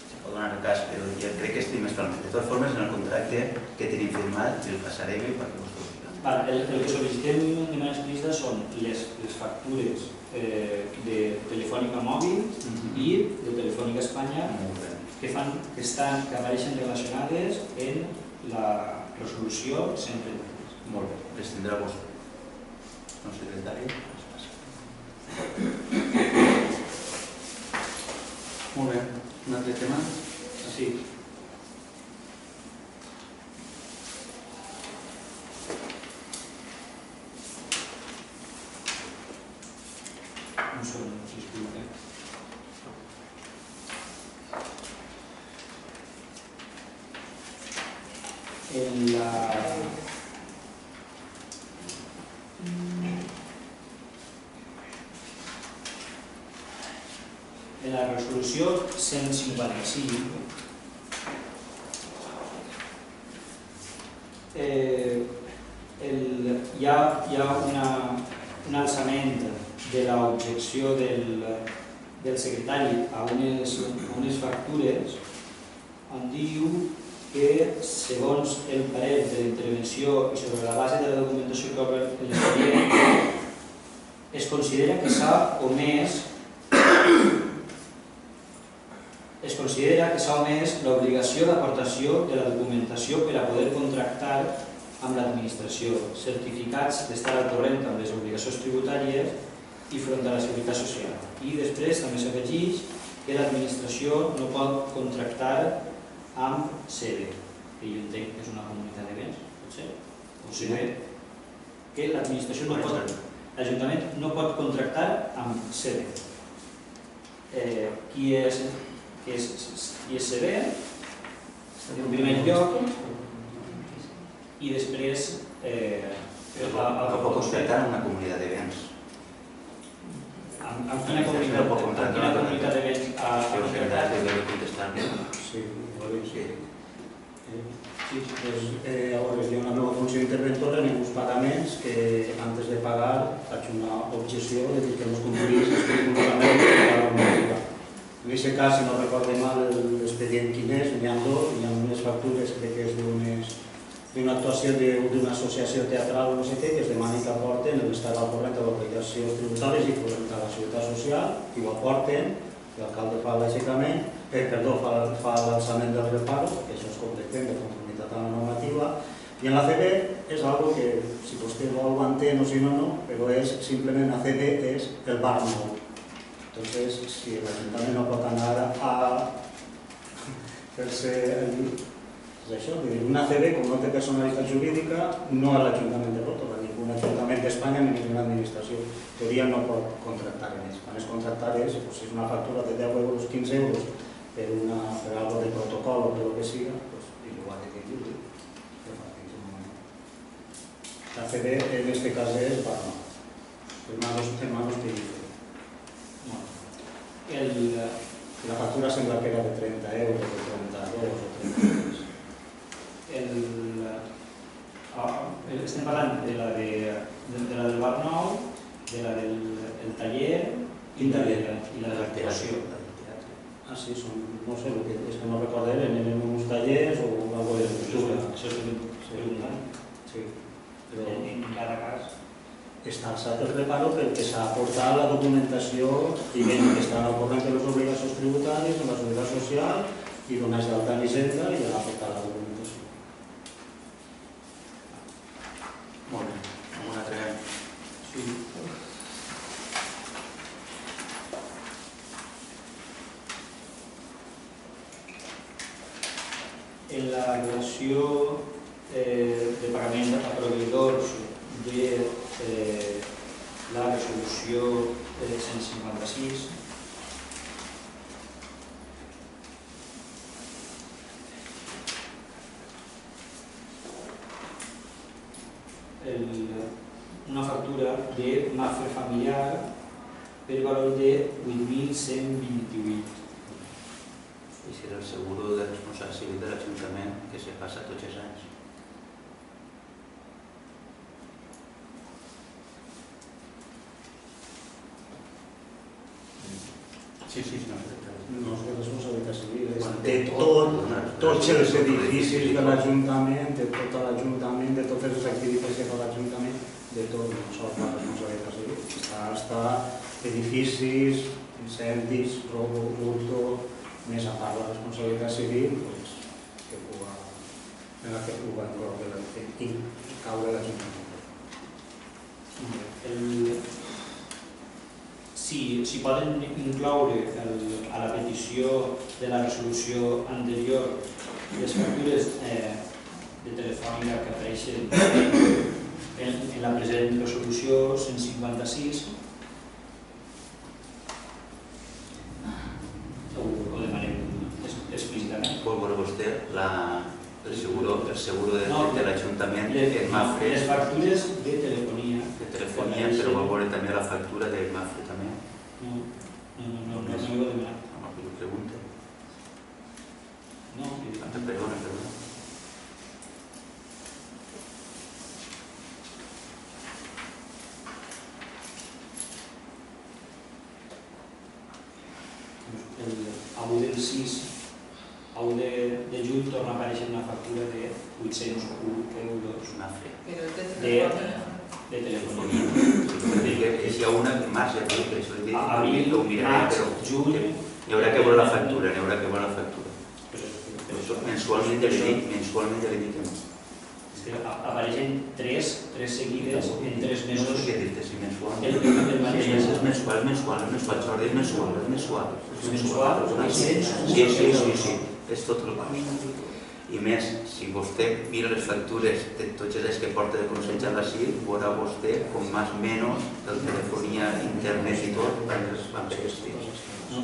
Se pot donar el cas, però jo crec que és trimestralment. De totes formes, en el contracte que tenim firmat, el passarem perquè vos ho dic. El que sol·licitem de manera explícita són les factures de Telefònica Mòbil i de Telefònica Espanya que apareixen relacionades en la resolució 133. Molt bé, les tindrà vostè. El secretari es passa. Molt bé, un altre tema? Sí. Un segon, sisplau. En la resolució 155 hi ha un alçament de l'objecció del secretari a unes factures on diu que, segons el parer de la intervenció i sobre la base de la documentació que obre l'expedient, es considera que s'ha omès l'obligació d'aportació de la documentació per a poder contractar amb l'administració, certificats d'estar al corrent amb les obligacions tributàries i front a la seguretat social. I després també s'afegeix que l'administració no pot contractar amb sede, que jo entenc que és una comunitat de béns, potser, o sigui que l'administració no pot, l'Ajuntament no pot contractar amb sede. Qui és sede, en primer lloc, i després no pot contractar en una comunitat de béns. En quina comunitat de béns? El secretari deu contestar-me. Sí, llavors hi ha una nova funció interventora en els pagaments que antes de pagar faig una objeció de dir que no es complís estrictament la normativa. En aquest cas, si no recordo mal l'expedient quin és, n'hi ha dos, hi ha unes factures, crec que és d'una actuació d'una associació teatral o no sé què, que es demani que aporten l'estat al corrent de les obligacions tributàries i a la seguretat social, i ho aporten, l'alcalde fa l'aixecament, fa l'alçament del reparo, perquè això és completent de conformitat a la normativa, i en l'ACB és algo que, si vostè ho entén o si no, però és simplement l'ACB és el bar nou. Entonces, si l'Ajuntament no pot anar a fer-se això, una ACB, com no té personalitat jurídica, no és l'Ajuntament de Ròtova, ni un Ajuntament d'Espanya ni ninguna administració. En teoria no pot contractar més. Quan es contractar és, si és una factura de 10 euros, 15 euros, per algo de protocol o per el que siga, i ho ha de dir lliure. L'ACB en aquest cas és Barno. Hermanos Pellicer. La factura sembla que era de 30 euros, de 32 o 33. Estem parlant de la del bar nou, de la del taller i la de l'activació. Ah, sí, no sé, és que no recordem, eren uns tallers o alguna cosa de cultura. Això és redundant. Sí. En cada cas està alçat el reparo perquè s'ha aportat la documentació i que estan al corrent de les obligacions tributàries, en la seguretat social i donar-se d'alta en Hisenda i ha aportat la documentació. Molt bé, amb un altre any. Sí. En la relació de pagament a proveïdors de la resolució 156, una factura de Mafre Familiar per valor de 8.128. I serà el seguro de responsabilitat civil de l'Ajuntament que se passa tots els anys. Sí, no. No és de responsabilitat civil, és de tots els edificis de l'Ajuntament, de tot l'Ajuntament, de totes les activitats que fa l'Ajuntament, de tot, no sols la responsabilitat civil. Està edificis, incendis, robo, hurto, més a part la responsabilitat civil, que puga caure l'Ajuntament. Si poden incloure a la petició de la resolució anterior les factures de telefònica que apareixen en la present resolució 156, ho demanem explícitament. Vol veure vostè el seguro de l'Ajuntament en Mafre. Les factures de telefonia. Però vol veure també la factura de Mafre també. No ho he demanat. No, ho pregunta. No, Perdona. A 1 del 6, a 1 de juny torna a aparèixer una factura de 801 euros Mafre. de telefonia. Si hi ha una marge, per això li dic, Abril, ho miraré, maig, però juny... hi haurà que veure la factura, Mensualment ja li dic que no. Apareixen tres seguides en 3 mesos. No sé què dir-te, si mensual. És mensual, Jordi, és mensual. Sí, és tot el cost. I més, si vostè mira les factures de tots els que porta de Consell a l'asil, veurà vostè com més o menys el telefonia, internet i tot van per aquest temps.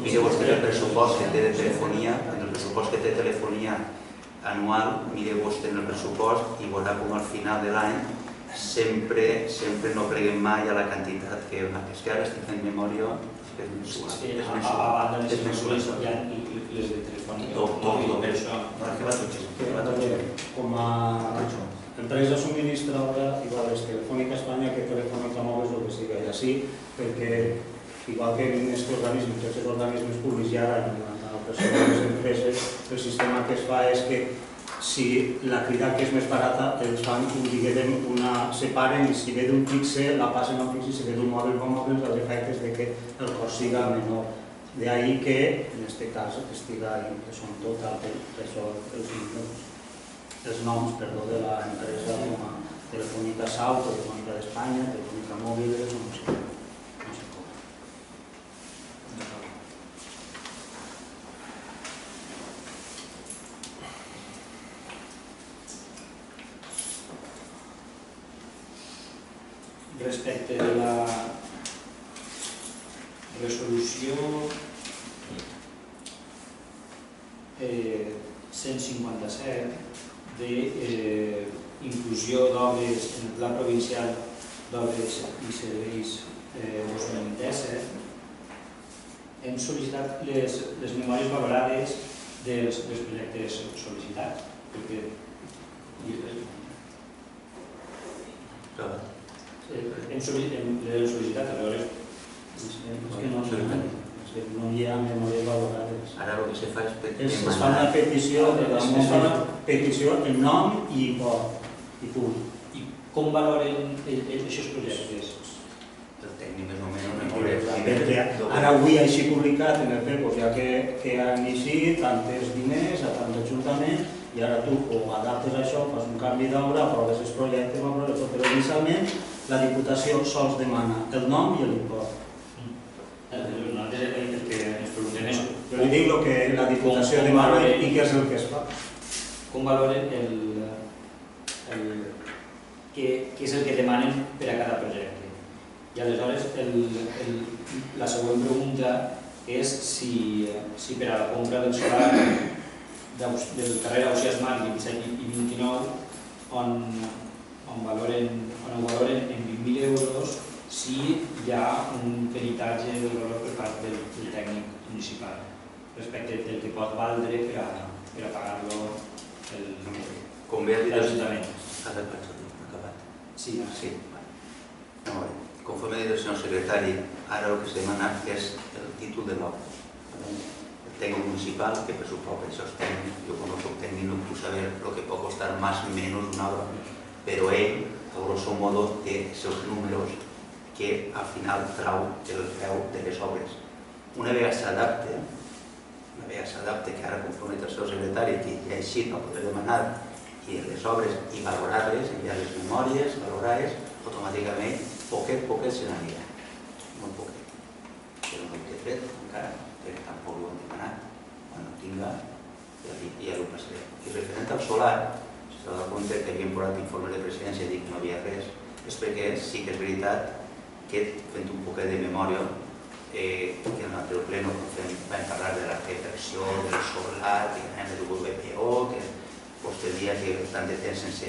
Mira vostè el pressupost que té de telefonia, en el pressupost que té telefonia anual, mire vostè en el pressupost i veurà com al final de l'any sempre no creguem mai a la quantitat que és que ara estic fent memòria, és mensual. És mensual. I les de telefònica. Tot. Que va tot. Com a empresa subministradora, igual és Telefònica Espanya que Telefònica Mòbils o que sigui, i així, perquè igual que en aquests organismes, tots els organismes públics ja en les empreses, el sistema que es fa és que si la crida que és més barata els fan, separen i si ve d'un fixe la passen a un fixe, si ve d'un mòbil a un mòbil, els efectes de que el cost siga menor. De ahí que, en aquest cas, estiga ahí, que són tot els noms de l'empresa com a Telefònica Sau, Telefònica d'Espanya, Telefònica Mòbils, no sé com. Respecte de la resolució 157 d'inclusió d'obres en el Pla Provincial d'Obres i Serveis 2017, hem sol·licitat les memòries valorades dels projectes sol·licitats. Hem sol·licitat aleshores. No hi ha memòries valorades. Ara el que se fa és Es fa una petició en nom i import, i punt. I com valoren aquests projectes? el tècnic més o menys Ara avui així publicat en el PEPOS, ja que han eixit tantes diners a tant ajuntament, i ara tu o adaptes això, fas un canvi d'obra, aproves els projectes, però inicialment la Diputació sols demana el nom i l'import. Jo li dic el que la Diputació demana i què és el que es fa. Com valoren què és el que demanen per a cada projecte? I aleshores la següent pregunta és si per a la compra del solar del carrer Ausiàs Marc 27 i 29 on ho valoren en 20.000 euros, si hi ha un peritatge del valor per part del tècnic municipal respecte del que pot valdre per a pagar-lo l'Ajuntament. Sí, sí. Conforme ha dit el senyor secretari, ara el que es demana és el títol de l'obra. El tècnic municipal, que per suposo això és tècnic, jo com no soc tècnic no puc saber el que pot costar más o menys una obra, però ell, a grosso modo, té els seus números que al final trau el preu de les obres. Una vegada s'adapta, que ara conforme el seu secretari, que ja així no podré demanar i les obres i valorar-les, enviar les memòries, valorar-les, automàticament, poquet se n'anirà. Molt poquet. Però no ho té fet encara, perquè tampoc ho hem demanat. Quan ho tinga, ja ho passaré. I referent al solar, si s'ha donat compte que havíem posat informes de presidència i dic que no havia res, és perquè sí que és veritat que, fent un poquet de memòria, que en l'altre pleno vam parlar de la reversió del solar, que anem del WPO, que vostè dia que tant de temps sense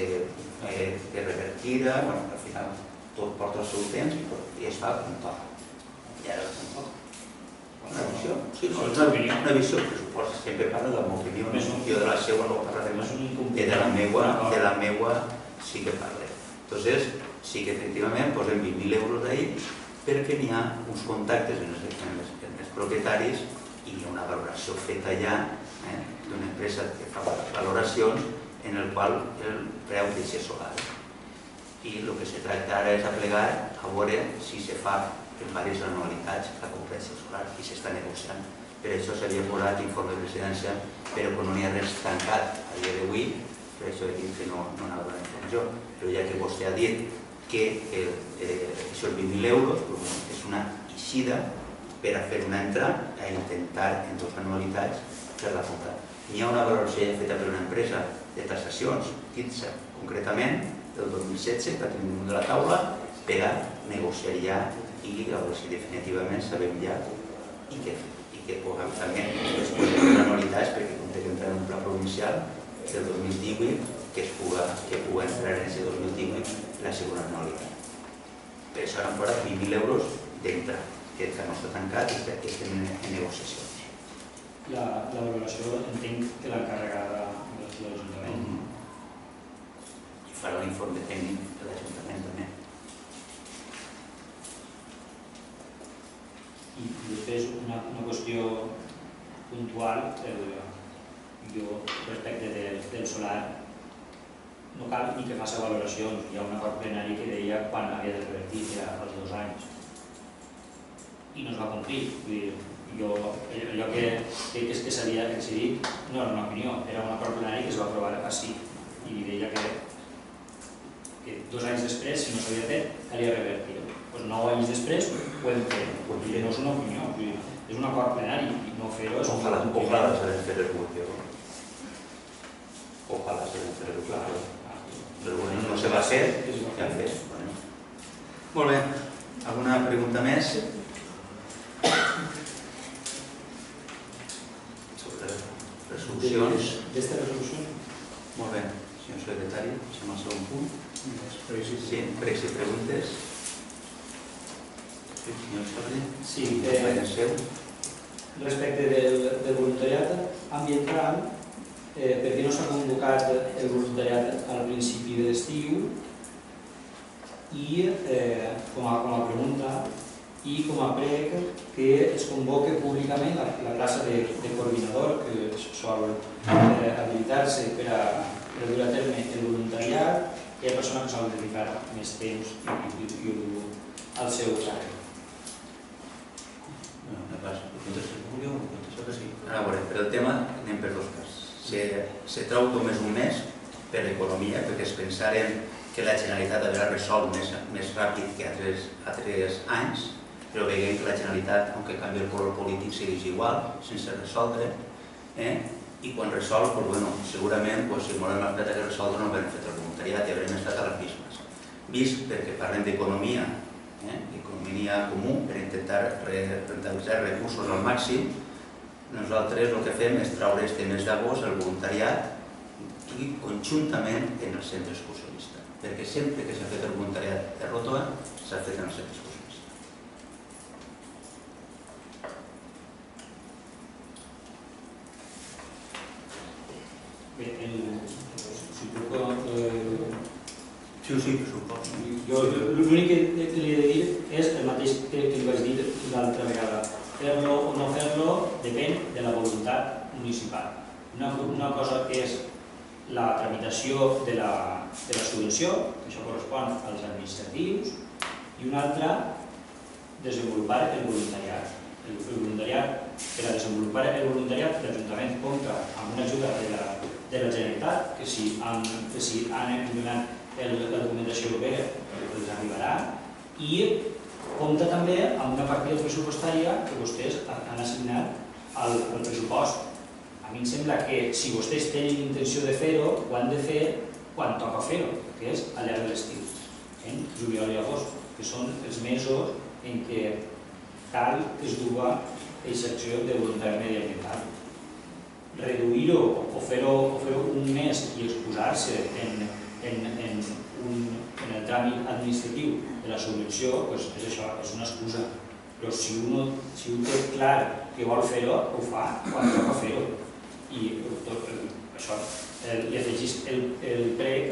revertida, al final tot porta el seu temps i es fa com toca. I ara com toca. Una visió? Sí, una visió, per suposo, sempre parla de la meva opinió, jo de la seva no parlaré més, i de la meva sí que parlaré. Entonces, sí que efectivament posem 20.000 euros ahí perquè n'hi ha uns contactes en els propietaris i hi ha una valoració feta ja d'una empresa que fa valoracions en el qual el preu deixa solar. I el que se tracta ara és aplegar a veure si se fa en diverses anualitats la comprensió solar i s'està negociant. Per això s'havia posat informe de presidència, però que no n'hi ha res tancat a dia d'avui, per això he dit que no anava a donar informació. Però ja que vostè ha dit que això és 20.000 euros, és una eixida per a fer una entrada a intentar en 2 anualitats fer la compra. Hi ha una valoració ja feta per una empresa de taxacions, TITSA, concretament, del 2016, que tenim damunt de la taula, per a negociar ja i a veure si definitivament sabem ja i que puguem també després de les anualitats, perquè com que entrar en un pla provincial del 2018, que pugui entrar en aquest 2018 la segona anualitat. Per això han posat 20.000 euros d'entrada, que no està tancat i que estem en negociacions. La valoració entenc que l'encarregada de l'Ajuntament. I farà l'informe tècnic de l'Ajuntament també. I després una qüestió puntual, jo respecte del solar, no cal ni que faci valoracions. Hi ha un acord plenari que deia quan havia de revertir, que era als 2 anys. I no es va complir. Allò que crec que s'havia decidit no era una opinió, era un acord plenari que es va aprovar així. I deia que 2 anys després, si no s'havia fet, calia revertir-ho. 9 anys després ho hem fet. No és una opinió, és un acord plenari i no fer-ho és un compliment. Ojalá se deben hacer el juicio. Ojalá se deben hacer el juicio. Però bueno, no se va fer, ja han fet. Molt bé, alguna pregunta més? Sobre resolucions. D'esta resolució? Molt bé, senyor secretari, passem al segon punt. Sí, preguntes. Sí, senyor Sabri. Sí, respecte del voluntariat ambiental, per què no s'ha convocat el voluntariat al principi de l'estiu i com a pregunta i com a prec que es convoque públicament la plaça de coordinador que sol habilitar-se per a dur a terme el voluntariat, que hi ha persona que s'ha de dedicar més temps i al seu càrrec. Ara veurem, per el tema anem per 2 parts. Se trau només un mes per l'economia, perquè es pensaren que la Generalitat haurà resolt més ràpid que altres anys, però veiem que la Generalitat, aunque canvi el color polític, segueix igual, sense resoldre, i quan resol, segurament, si molt hem fet que resoldre no haurem fet el voluntariat i haurem estat a les mismes. Vist perquè parlem d'economia, economia comú, per intentar rentabilitzar recursos al màxim, nosaltres el que fem és treure este mes d'agost el voluntariat i conjuntament en el centre excursionista, perquè sempre que s'ha fet el voluntariat de Ròtova s'ha fet en el centre excursionista. Si puc... Sí, pressupost. L'únic que li he de dir és el mateix que li vaig dir l'altra vegada. Fer-lo o no fer-lo depèn de la voluntat municipal. Una cosa és la tramitació de la subvenció, que això correspon als administratius, i una altra, desenvolupar el voluntariat. El voluntariat, per a desenvolupar el voluntariat, l'Ajuntament compta amb una ajuda de la Generalitat, que si han enviat la documentació europea els arribarà, i compta també amb una partida pressupostària que vostès han assignat al pressupost. A mi em sembla que si vostès tenen intenció de fer-ho, ho han de fer quan toca fer-ho, que és al llarg de l'estiu, en juliol i agost, que són els mesos en què cal que es duga aquesta acció de voluntariat mediambiental. Reduir-ho o fer-ho un mes i exposar-se en el tràmit administratiu de la subvenció, és això, és una excusa. Però si un té clar que vol fer-ho, ho fa quan toca fer-ho. I això li afegís el prec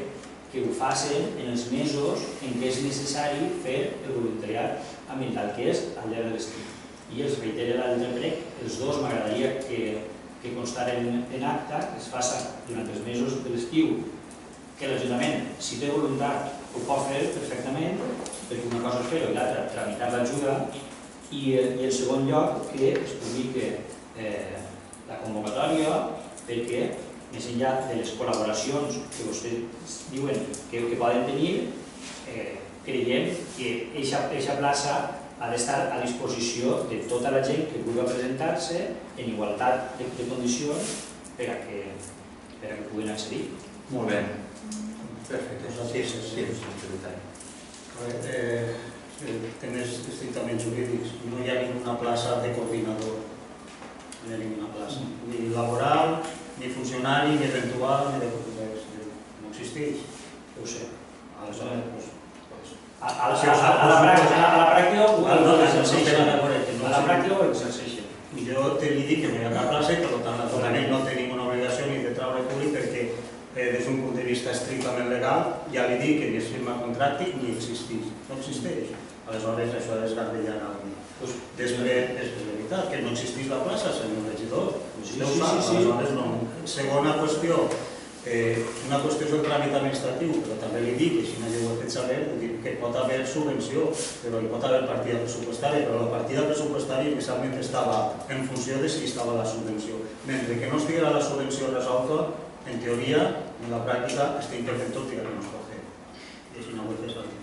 que ho facin en els mesos en què és necessari fer el voluntariat ambiental, que és al llarg de l'estiu. I els reitero l'altre prec, els dos m'agradaria que constaren en acta, que es faci durant els mesos de l'estiu, que l'Ajuntament, si té voluntat, ho pot fer perfectament, perquè una cosa és fer-ho i l'altra tramitar l'ajuda, i en segon lloc que es publiqui la convocatòria perquè, més enllà de les col·laboracions que vostès diuen que poden tenir, creiem que aquesta plaça ha d'estar a disposició de tota la gent que vulgui presentar-se en igualtat de condicions per a que puguin accedir. Molt bé. Perfecte. Sí, secretari. Temes estrictament jurídics. No hi ha ninguna plaça de coordinador. No hi ha ninguna plaça. Ni laboral, ni funcionari, ni eventual, ni de coordinador. No existeix. Ho sé. Aleshores, a la pràctica ho exerceixen. Jo te li dic que no hi ha cap plaça i per tant naturalment no tenim una obligació ni de treure públic perquè des d'un punt de vista estrictament legal ja li dic que ni es firma contracte ni existeix. No existeix. Aleshores això és garbellant algú. Després és veritat que no existeix la plaça, senyor regidor. Vostè ho sap, aleshores no. Segona qüestió, una qüestió és el tràmit administratiu, però també li dic, així no ho he fet saber, que pot haver subvenció, però hi pot haver partida pressupostària, però la partida pressupostària inicialment estava en funció de si estava la subvenció. Mentre que no estiguera la subvenció resolta, en teoria, en la pràctica, estem fent tot i que no es pot fer. I així no ho he fet saber.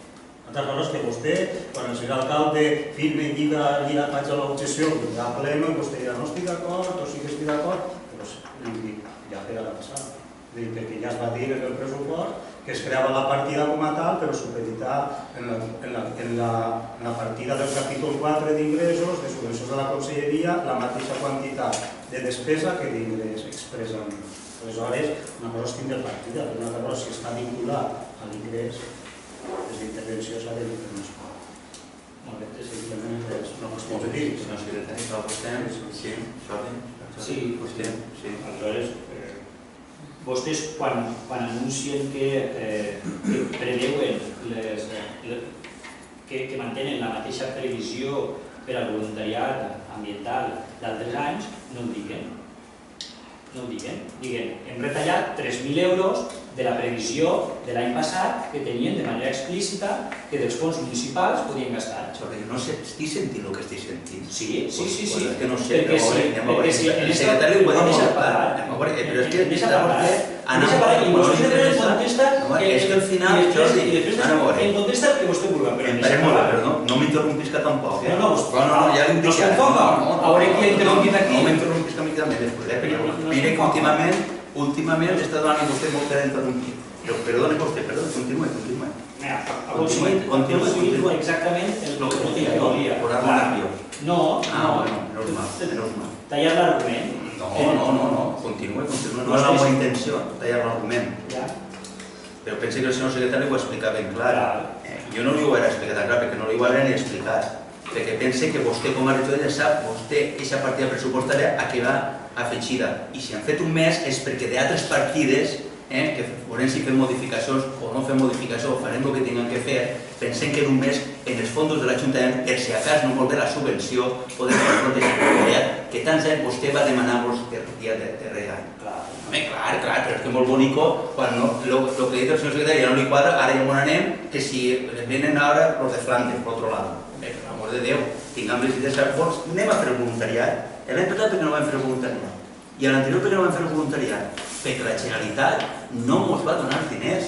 Altres coses que vostè, quan el senyor alcalde firma i diga, faig l'objecció, ja pleno, i vostè dirà, no estic d'acord, o sí que estic d'acord, però li dic, ja quedarà passat. Perquè ja es va dir en el pressupost que es creava la partida com a tal, però supeditar en la partida del capítol 4 d'ingressos, de subvencions de la conselleria, la mateixa quantitat de despesa que d'ingrés expressament. Aleshores, una cosa és tindre partida, una altra cosa, si està vinculat a l'ingrés, des d'intervenció s'ha de dir que no es pot. Molt bé, simplement és una qüestió de dir. Senyor secretari, però vostè? Sí, Jordi? Sí, vostè? Sí. Aleshores, vostès quan anuncien que preveuen que mantenen la mateixa previsió per al voluntariat ambiental d'altres anys, no ho diguen. No ho diguen. Diguen, hem retallat 3.000 euros de la previsió de l'any passat que tenien de manera explícita que dels fons municipals podien gastar. Jordi, no estic sentint el que estic sentint. Sí. Que no sé, anem a veure. El secretari ho ha dit molt clar. Però és que deixa parlar, i vostè també contesta és que al final, Jordi, em contesta el que vostè vulgui. Però no m'interrompis que tampoc. No, ja l'he dit. No s'enfoca. A veure qui ha interrompit aquí. No m'interrompis que a mi també després. Mira que últimament està donant vostè molt per interrompir. Perdoni vostè, continua. Continua exactament el que no volia. No. Normal. Tallar l'argument. No, continua. No és la meva intenció, tallar l'argument. Però penso que el senyor secretari ho ha explicat ben clar. Jo no li ho he explicat clar perquè no li ho he ni explicat. perquè pense que vostè, com a regidor, ja sap, vostè, aquesta partida pressupostària a què va afegida. I si han fet un mes és perquè d'altres partides, que veurem si fem modificacions o no fem modificacions, o farem el que tinguem que fer, pensem que en un mes, en els fons de l'Ajuntament, per si a cas no vol bé la subvenció, podem fer front a aquest voluntariat que tants anys vostè va demanar-vos dia darrere any. Clar, però és que molt bonico, quan el que ha dit el senyor secretari ja no li quadra, ara ja on anem, que si venen ara els de Flandes, per l'altre lado. Per l'amor de Déu, tinguem les idees a fons, anem a fer voluntariat. L'any passat perquè no vam fer voluntariat. I l'anterior perquè no vam fer voluntariat. Perquè la Generalitat no ens va donar els diners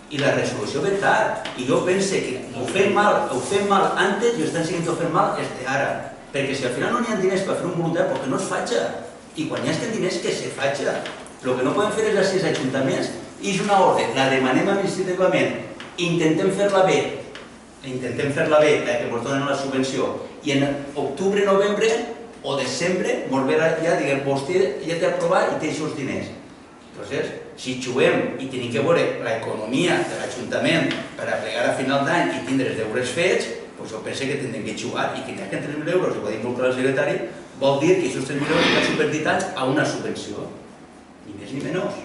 i la resolució ve tard. I jo pense que ho fem mal antes i estan seguint fent mal des d'ara. Perquè si al final no n'hi ha diners per fer un voluntariat, perquè no es faig. I quan hi ha diners, que se faig. El que no podem fer és als 6 ajuntaments, i és una ordre, la demanem administrativament, intentem fer-la bé, que ens donen la subvenció, i en octubre, novembre o desembre, molt bé ja, diguem, vostè ja té aprovat i té aquests diners. Entonces, si juguem i tenim que veure l'economia de l'Ajuntament per a plegar a final d'any i tindre els deures fets, doncs jo penso que tindrem que jugar i que n'hi ha que 3.000 euros, i ho ha dit molt clar el secretari, vol dir que aquests 3.000 euros estan supeditats a una subvenció, ni més ni menys.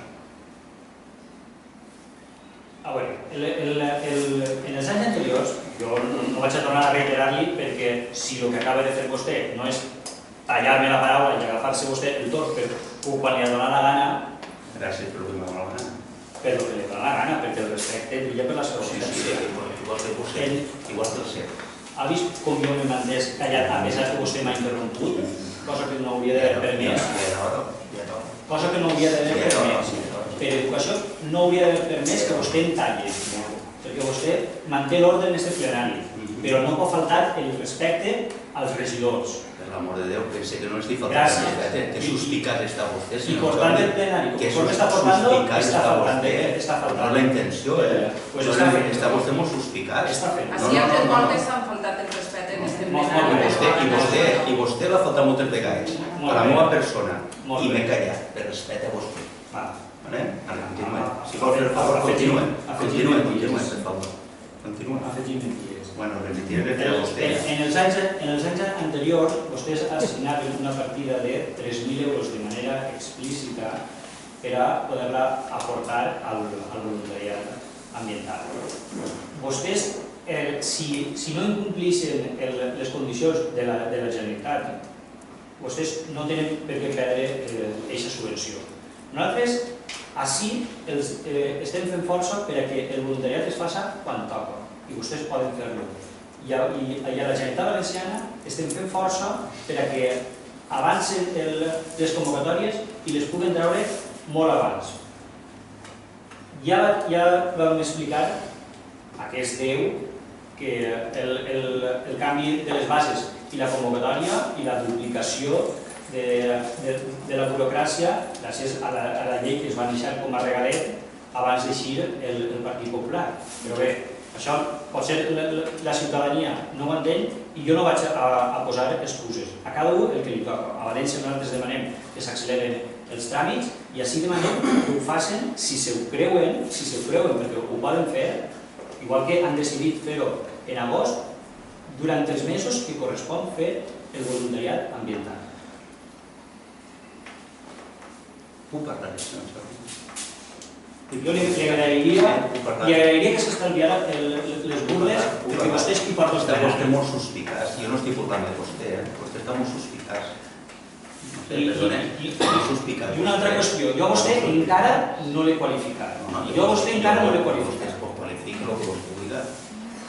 A veure, en els anys anteriors, jo no vaig a tornar a reiterar-li perquè si el que acaba de fer vostè no és tallar-me la paraula i agafar-se vostè el torn per quan li ha donat la gana, gràcies per el que m'ha donat la gana. Per el que li dona la gana, perquè el respecte brilla per la seva Sí, igual que vostè, igual que el seu. Ha vist com jo m'he mantès callat a pesar que vostè m'ha interromput? Cosa que no hauria d'haver permès. Cosa que no hauria d'haver permès. Per educació no hauria d'haver permès que vostè en talli, perquè vostè manté l'ordre en aquest plenari, però no pot faltar el respecte als regidors. Per l'amor de Déu, pense que no estic faltant respecte. Que suspicaz està vostè, I portant el plenari, conforme està portant, està faltant. No és la intenció, està vostè molt suspicaz. Així altres voltes s'han faltat el respecte en este plenari. I vostè l'ha faltat moltes vegades, a la meva persona, i m'he callat, per respecte a vostè. Continuem. Si vols fer el favor, continuem, per favor. Continuem. Afegim mentides. Bueno, les mentides les farà vostè. En els anys anteriors, vostès assignaven una partida de 3.000 euros de manera explícita per a poder-la aportar al voluntariat ambiental. Vostès, si no incomplixen les condicions de la Generalitat, vostès no tenen per què perdre aquesta subvenció. Nosaltres, així, estem fent força per a que el voluntariat es faci quan toca, i vostès poden fer-lo. I a la Generalitat Valenciana estem fent força per a que avancen les convocatòries i les puguen treure molt abans. Ja vam explicar a què es deu que el canvi de les bases i la convocatòria i la duplicació de la burocràcia gràcies a la llei que es va deixar com a regalet abans d'eixir el Partit Popular. Però bé, això potser la ciutadania no ho entén i jo no vaig a posar excuses. A cada un el que li toca. A València nosaltres demanem que s'acceleren els tràmits i així demanem que ho facin si se ho creuen, perquè ho poden fer, igual que han decidit fer-ho en agost, durant els mesos que correspon fer el voluntariat ambiental. Puc parlar d'això? Jo li agrairia que s'estalviara les burles perquè vostè és qui porta els Està vostè molt suspicàs. Jo no estic parlant de vostè, vostè està molt suspicàs. I una altra qüestió, jo a vostè encara no l'he qualificat. Jo a vostè encara no l'he qualificat. Vostè es pot qualificar el que vostè vulgui.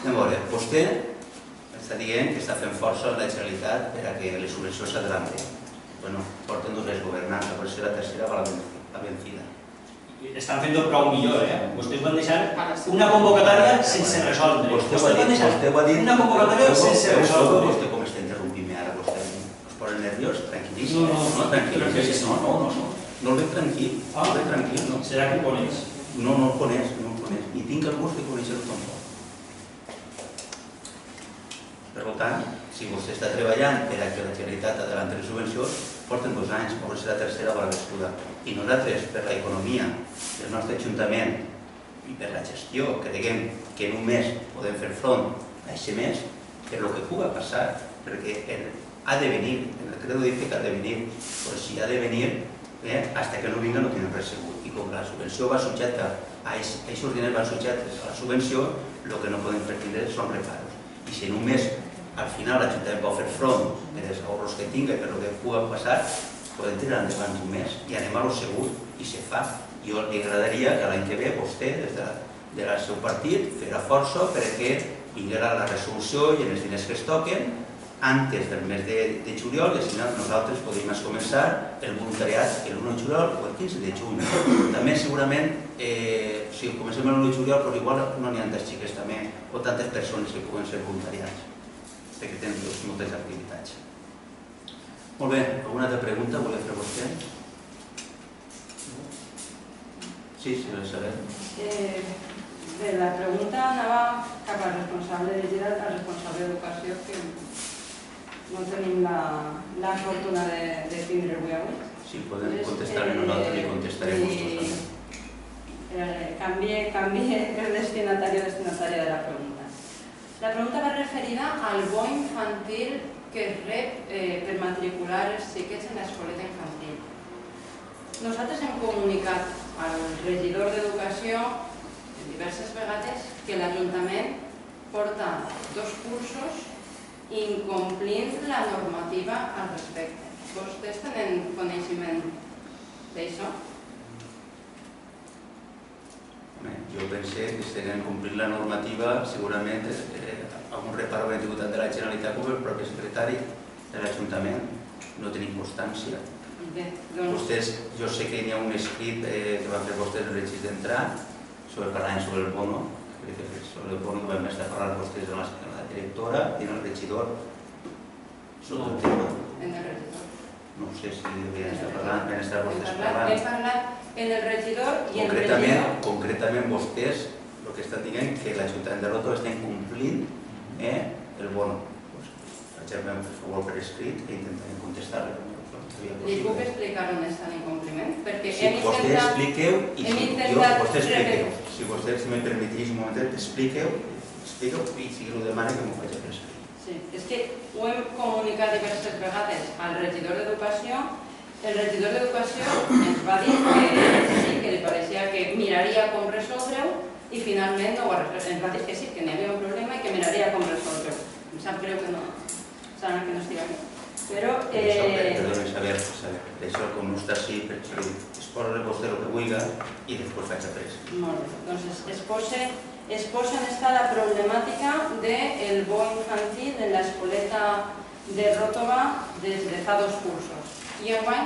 A veure, vostè està dient que està fent força a la Generalitat per a que les subvencions s'adelanten. Bueno, porten 2 anys governant, la tercera va la vencida. Estan fent prou millor, Vostès van deixar una convocatòria sense resoldre. Vostè van deixar una convocatòria sense resoldre. Vostè com està interrompint ara, vostè es posa nerviós, tranquil·líssim. No, no el veig tranquil, no. Serà que ho coneix? No el coneix, i tinc el gust de conèixer-lo tampoc. Per tant, si vostè està treballant per a que la Generalitat adelanti les subvencions, porten 2 anys, pot ser la tercera o la vestuda. I nosaltres, per l'economia del nostre Ajuntament i per la gestió, creguem que en un mes podem fer front a aquest mes, per el que pugui passar, perquè ha de venir, en el credo dice que ha de venir, però si ha de venir, hasta que no vinga no tenen res segur. I com la subvenció va subjecta, aquests diners van subjectes a la subvenció, el que no podem fer tindre són reparos. I si en un mes, al final, l'Ajuntament pot fer front per els ahorros que tinga i per el que pugui passar, podem tirar endavant un mes i anem a lo segur i se fa. Jo li agradaria que l'any que ve vostè, des del seu partit, farà força perquè vinguera la resolució i els diners que es toquen antes del mes de juliol i així nosaltres podem començar el voluntariat l'1 de juliol o el 15 de juny. També segurament, si comencem l'1 de juliol, però igual no n'hi ha tantes xiques també o tantes persones que puguen ser voluntariats perquè tenen moltes activitats. Molt bé, alguna altra pregunta volia fer vostè? Sí, si ho sabem. Bé, la pregunta anava cap al responsable de Giral, al responsable d'educació, que no tenim la fortuna de tindre avui. Si podem contestar-li nosaltres i contestarem vostès també. Canvie el destinatari o destinatària de la pregunta. La pregunta va referida al bo infantil que es rep per matricular els xiquets en l'escoleta infantil. Nosaltres hem comunicat al regidor d'Educació diverses vegades que l'Ajuntament porta 2 cursos incomplint la normativa al respecte. Vostès tenen coneixement d'això? Jo pensé que si tenen complir la normativa, segurament algun reparo que ha tingut tant de la Generalitat com el propi secretari de l'Ajuntament. No tenim constància. Vostès, jo sé que hi ha un escrit que van fer vostès el regis d'entrar parlant sobre el bono, sobre el bono que vam estar parlant vostès amb la directora i amb el regidor sobre el tema. En el regidor. No sé si devien estar parlant, vam estar vostès parlant. Hem parlat en el regidor i en el regidor. Concretament vostès el que estan dient que l'Ajuntament de Ròtova està incomplint el bono. Faig per favor per escrit i intentarem contestar-li. Li puc explicar on està l'incompliment? Si vostè expliqueu i si vostè me permetís un moment, expliqueu i si ho demana que m'ho faig per escrit. Sí, és que ho hem comunicat diverses vegades al regidor d'Educació. El regidor d'Educació ens va dir que sí, que li pareixia que miraria com resoldre-ho i finalment no ho ha resolt. Ens va dir que sí, que n'hi havia un problema i que miraria com resoldre-ho. Em sap greu que no estigui aquí. Però... Perdó, saber, això com no està així, es posa vostè el que vulgui i després faig après. Molt bé, doncs es posa en esta la problemàtica del bo infantil en l'escoleta de Ròtova des de fa 2 cursos. I enguany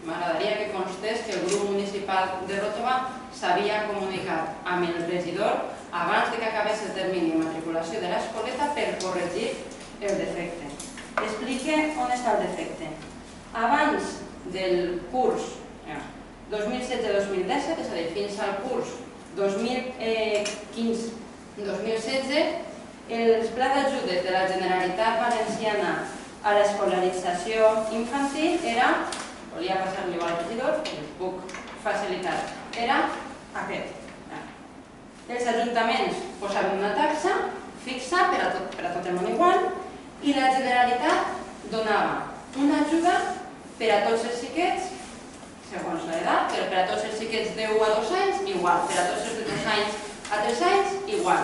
m'agradaria que constés que el grup municipal de Ròtova s'havia comunicat amb el regidor abans que acabés el termini de matriculació de l'escoleta per corregir el defecte. Explique on està el defecte. Abans del curs 2016-2017, és a dir, fins al curs 2015-2016, els plans d'ajudes de la Generalitat Valenciana a l'escolarització infantil era, volia passar-li al regidor, el puc facilitar, era aquest. Els ajuntaments posaven una taxa fixa per a tot el món igual i la Generalitat donava una ajuda per a tots els xiquets, segons l'edat, però per a tots els xiquets de 1 a 2 anys, igual, per a tots els de 2 anys a 3 anys, igual.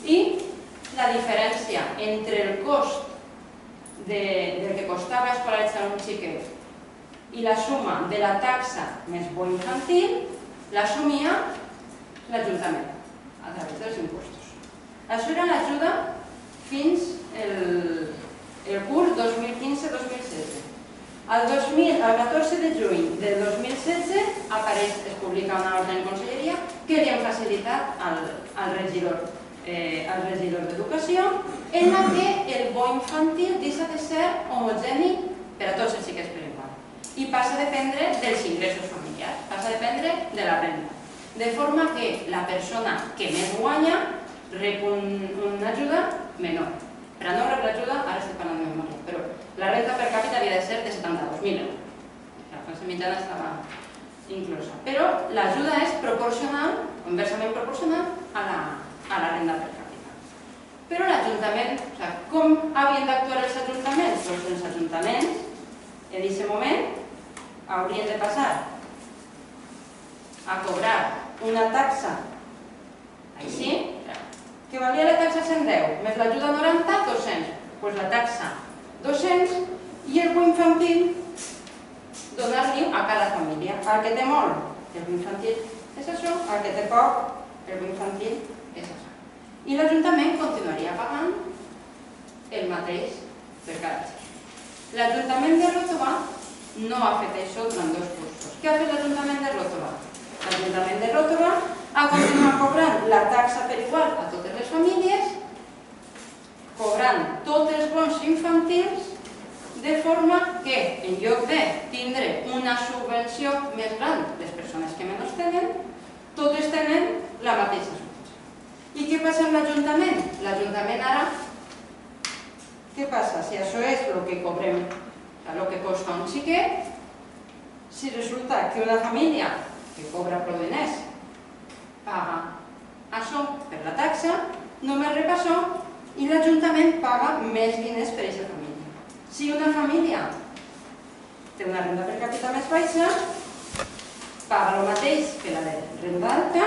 I la diferència entre el cost del que costava escolaritzar un xiquet i la suma de la taxa més bo infantil l'assumia l'Ajuntament a través dels impostos. Això era l'ajuda fins el curs 2015-2016. El 14 de juny del 2016 es publica una ordre en conselleria que li han facilitat al regidor d'Educació en la que el bo infantil deixa de ser homogeni per a tots els xiquets per igual i passa a dependre dels ingressos familiars, passa a dependre de la renda. De forma que la persona que més guanya rep una ajuda menor. Per a no rebre l'ajuda, ara estic parlant de memòria, però la renta per càpita havia de ser de 72.000 euros. La classe mitjana estava inclosa. Però l'ajuda és proporcional, inversament proporcional, a la renda per càpita. Però l'Ajuntament, com havien d'actuar els ajuntaments? Doncs els ajuntaments, en aquest moment, haurien de passar a cobrar una taxa així, que valia la taxa 110, més l'ajuda 90, 200. Doncs la taxa 200 i el bo infantil donar-li a cada família. El que té molt, el bo infantil és això, el que té poc, el bo infantil és això. I l'Ajuntament continuaria pagant el mateix per cada xer. L'Ajuntament de Ròtova no ha fet això durant 2 cursos. Què ha fet l'Ajuntament de Ròtova? L'Ajuntament de Ròtova ha continuat cobrant la taxa per igual a totes les famílies, cobrant tots els bons infantils, de forma que, en lloc de tindre una subvenció més gran les persones que menys tenen, totes tenen la mateixa subvenció. I què passa amb l'Ajuntament? L'Ajuntament ara, què passa? Si això és el que cobrem, el que costa un xiquet, si resulta que una família que cobra prou diners paga això per la taxa, només rep això i l'Ajuntament paga més diners per aquesta família. Si una família té una renda per capita més baixa, paga el mateix que la de renda alta,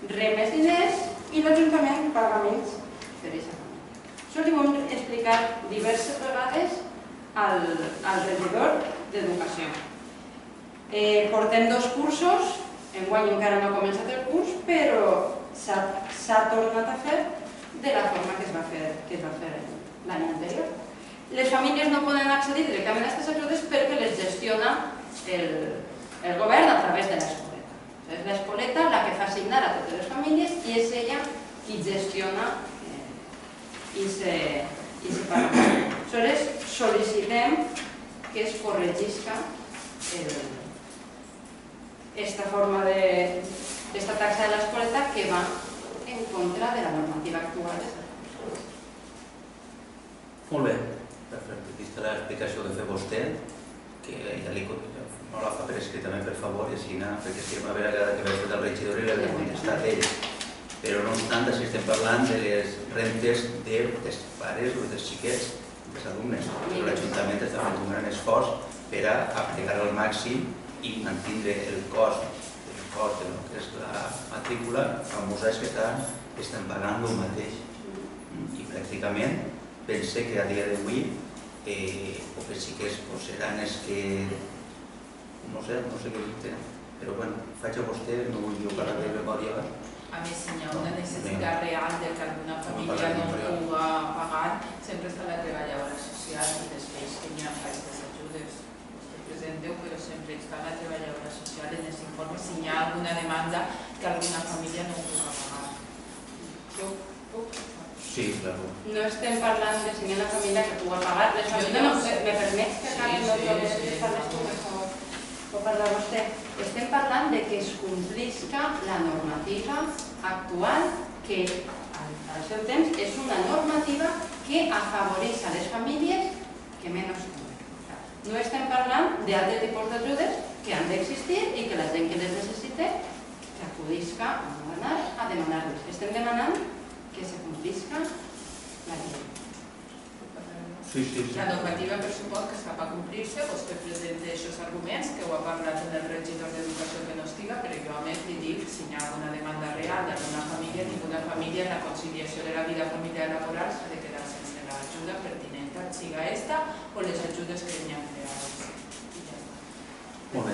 rep més diners i l'Ajuntament paga menys per aquesta família. Això li ho hem explicat diverses vegades al regidor d'Educació. Portem 2 cursos, enguany encara no ha començat el curs, però s'ha tornat a fer de la forma que es va fer l'any anterior. Les famílies no poden accedir directament a aquestes ajudes perquè les gestiona el govern a través de l'escoleta. És l'escoleta la que fa assignar a totes les famílies i és ella qui gestiona aquest pagament. Aleshores, sol·licitem que es corregisca aquesta taxa de l'escoleta que va en contra de la normativa actual. Molt bé, perfecte. Vista l'explicació que fa vostè, que ja no la fa per escritament, per favor, i així, perquè si va haver que haver fet el regidor i l'ha contestat ell. Però no obstant, si estem parlant de les rentes dels pares o dels xiquets, dels alumnes. L'Ajuntament està fent un gran esforç per a aplicar al màxim i mantindre el cost de lo que és la matrícula amb els que estan pagant el mateix. I pràcticament pense que a dia d'avui els xiquets seran els que no sé què dir, però bueno, faig a vostè, no vull jo parlar de memòria. A més, si hi ha una necessitat real de que alguna família no puga pagar, sempre està la treballadora social i després que n'hi ha aquestes ajudes. Vostè presenteu, però sempre està la treballadora social en els informes si hi ha alguna demanda que alguna família no puga pagar. Jo puc? Sí, claro. No estem parlant de si hi ha una família que puga pagar. Les famílies, me permets que acabi no parles tu, per favor. O parla vostè. Estem parlant de que es complisca la normativa actual que al seu temps és una normativa que afavoreix a les famílies que menys tenen. No estem parlant d'altres tipus d'ajudes que han d'existir i que la gent que les necessite que acudisca a demanar-les. Estem demanant que se complisca la llei. La normativa, per suport, que està per complir-se, vostè presenta aquests arguments que ho ha parlat en el regidor d'Educació que no estiga, però jo a més li dic si hi ha alguna demanda real d'alguna família, ninguna família en la conciliació de la vida familiar laboral s'ha de quedar sense l'ajuda pertinent, siga esta o les ajudes que n'hi ha creades. Molt bé.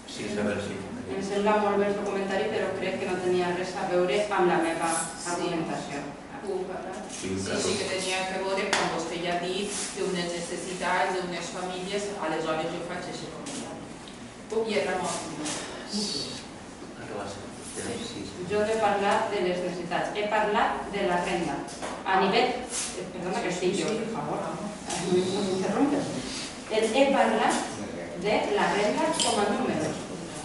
Sí, Isabel, sí. Em sembla molt bé el documentari, però crec que no tenia res a veure amb la meva argumentació. Sí, que tenia que veure quan vostè ja ha dit que unes necessitats d'unes famílies, aleshores jo faig aquest comentari. I Ramon. Jo no he parlat de les necessitats, he parlat de la renda. A nivell... Perdona que estic jo, per favor. No m'interrompes. He parlat de la renda com a números.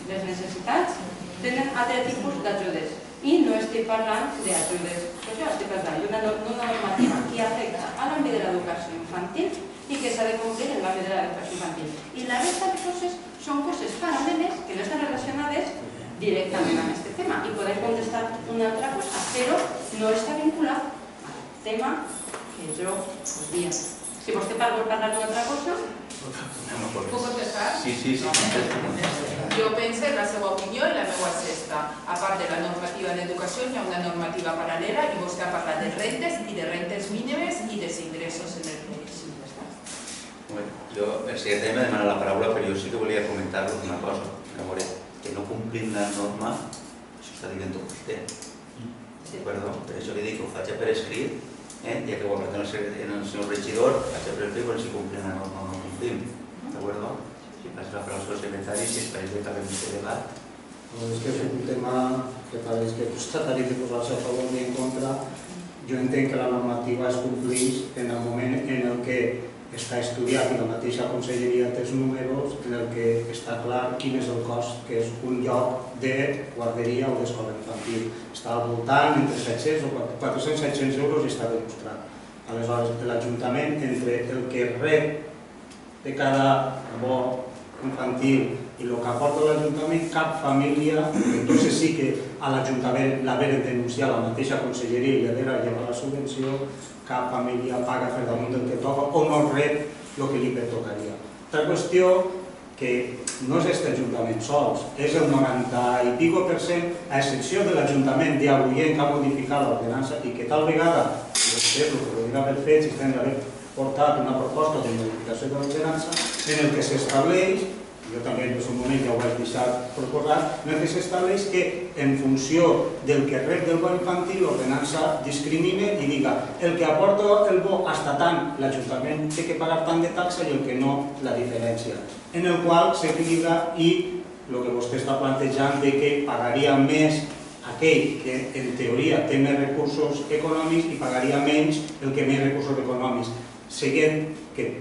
Les necessitats tenen altres tipus d'ajudes. I no estic parlant d'ajudes socials, estic parlant d'una normativa que afecta a l'àmbit de l'educació infantil i que s'ha de complir en l'àmbit de l'educació infantil. I la resta de coses són coses paral·leles que no estan relacionades directament amb aquest tema i podem contestar una altra cosa, però no està vinculat. tema que jo podia. Si vostè vol parlar d'una altra cosa... Puc contestar? Sí. Jo penso, en la seva opinió, i la meva és esta. A part de la normativa d'educació, hi ha una normativa paral·lela i vostè ha parlat de rentes i de rentes mínimes i dels ingressos en el país. Jo, el secretari m'ha demanat la paraula, però jo sí que volia comentar-vos una cosa. Que no complint la norma, això està dient tot vostè. Per això li dic que ho faig per escrit, ja que ho ha parlat en el senyor regidor, faig per escrit si complim la norma o no complim. D'acord? Si passa la paraula al secretari, si es pareix que acabem aquest debat. És que és un tema que pareix que tractaria de posar-se a favor i en contra. Jo entenc que la normativa es compleix en el moment en el que està estudiat i la mateixa conselleria té els números en el que està clar quin és el cost que és un lloc de guarderia o d'escola infantil. Està al voltant entre 700 o 400-700 euros i està demostrat. Aleshores, l'Ajuntament, entre el que rep de cada bo infantil i el que aporta l'Ajuntament, cap família, entonces sí que a l'Ajuntament l'haver denunciat la mateixa conselleria i l'haver llevat la subvenció, cap família paga per damunt del que toca o no rep el que li pertocaria. Altra qüestió que no és aquest Ajuntament sols, és el 90 i pico %, a excepció de l'Ajuntament d'Agullent que ha modificat l'ordenança i que tal vegada, vostès el que podrien haver fet, si tenen d'haver portat una proposta de modificació de l'ordenança en el que s'estableix, jo també en un moment ja ho vaig deixar proposat, en el que s'estableix que en funció del que rep del bo infantil l'ordenança discrimina i diga el que aporta el bo hasta tant l'Ajuntament té que pagar tant de taxa i el que no la diferència, en el qual s'equilibra i el que vostè està plantejant de que pagaria més aquell que en teoria té més recursos econòmics i pagaria menys el que més recursos econòmics,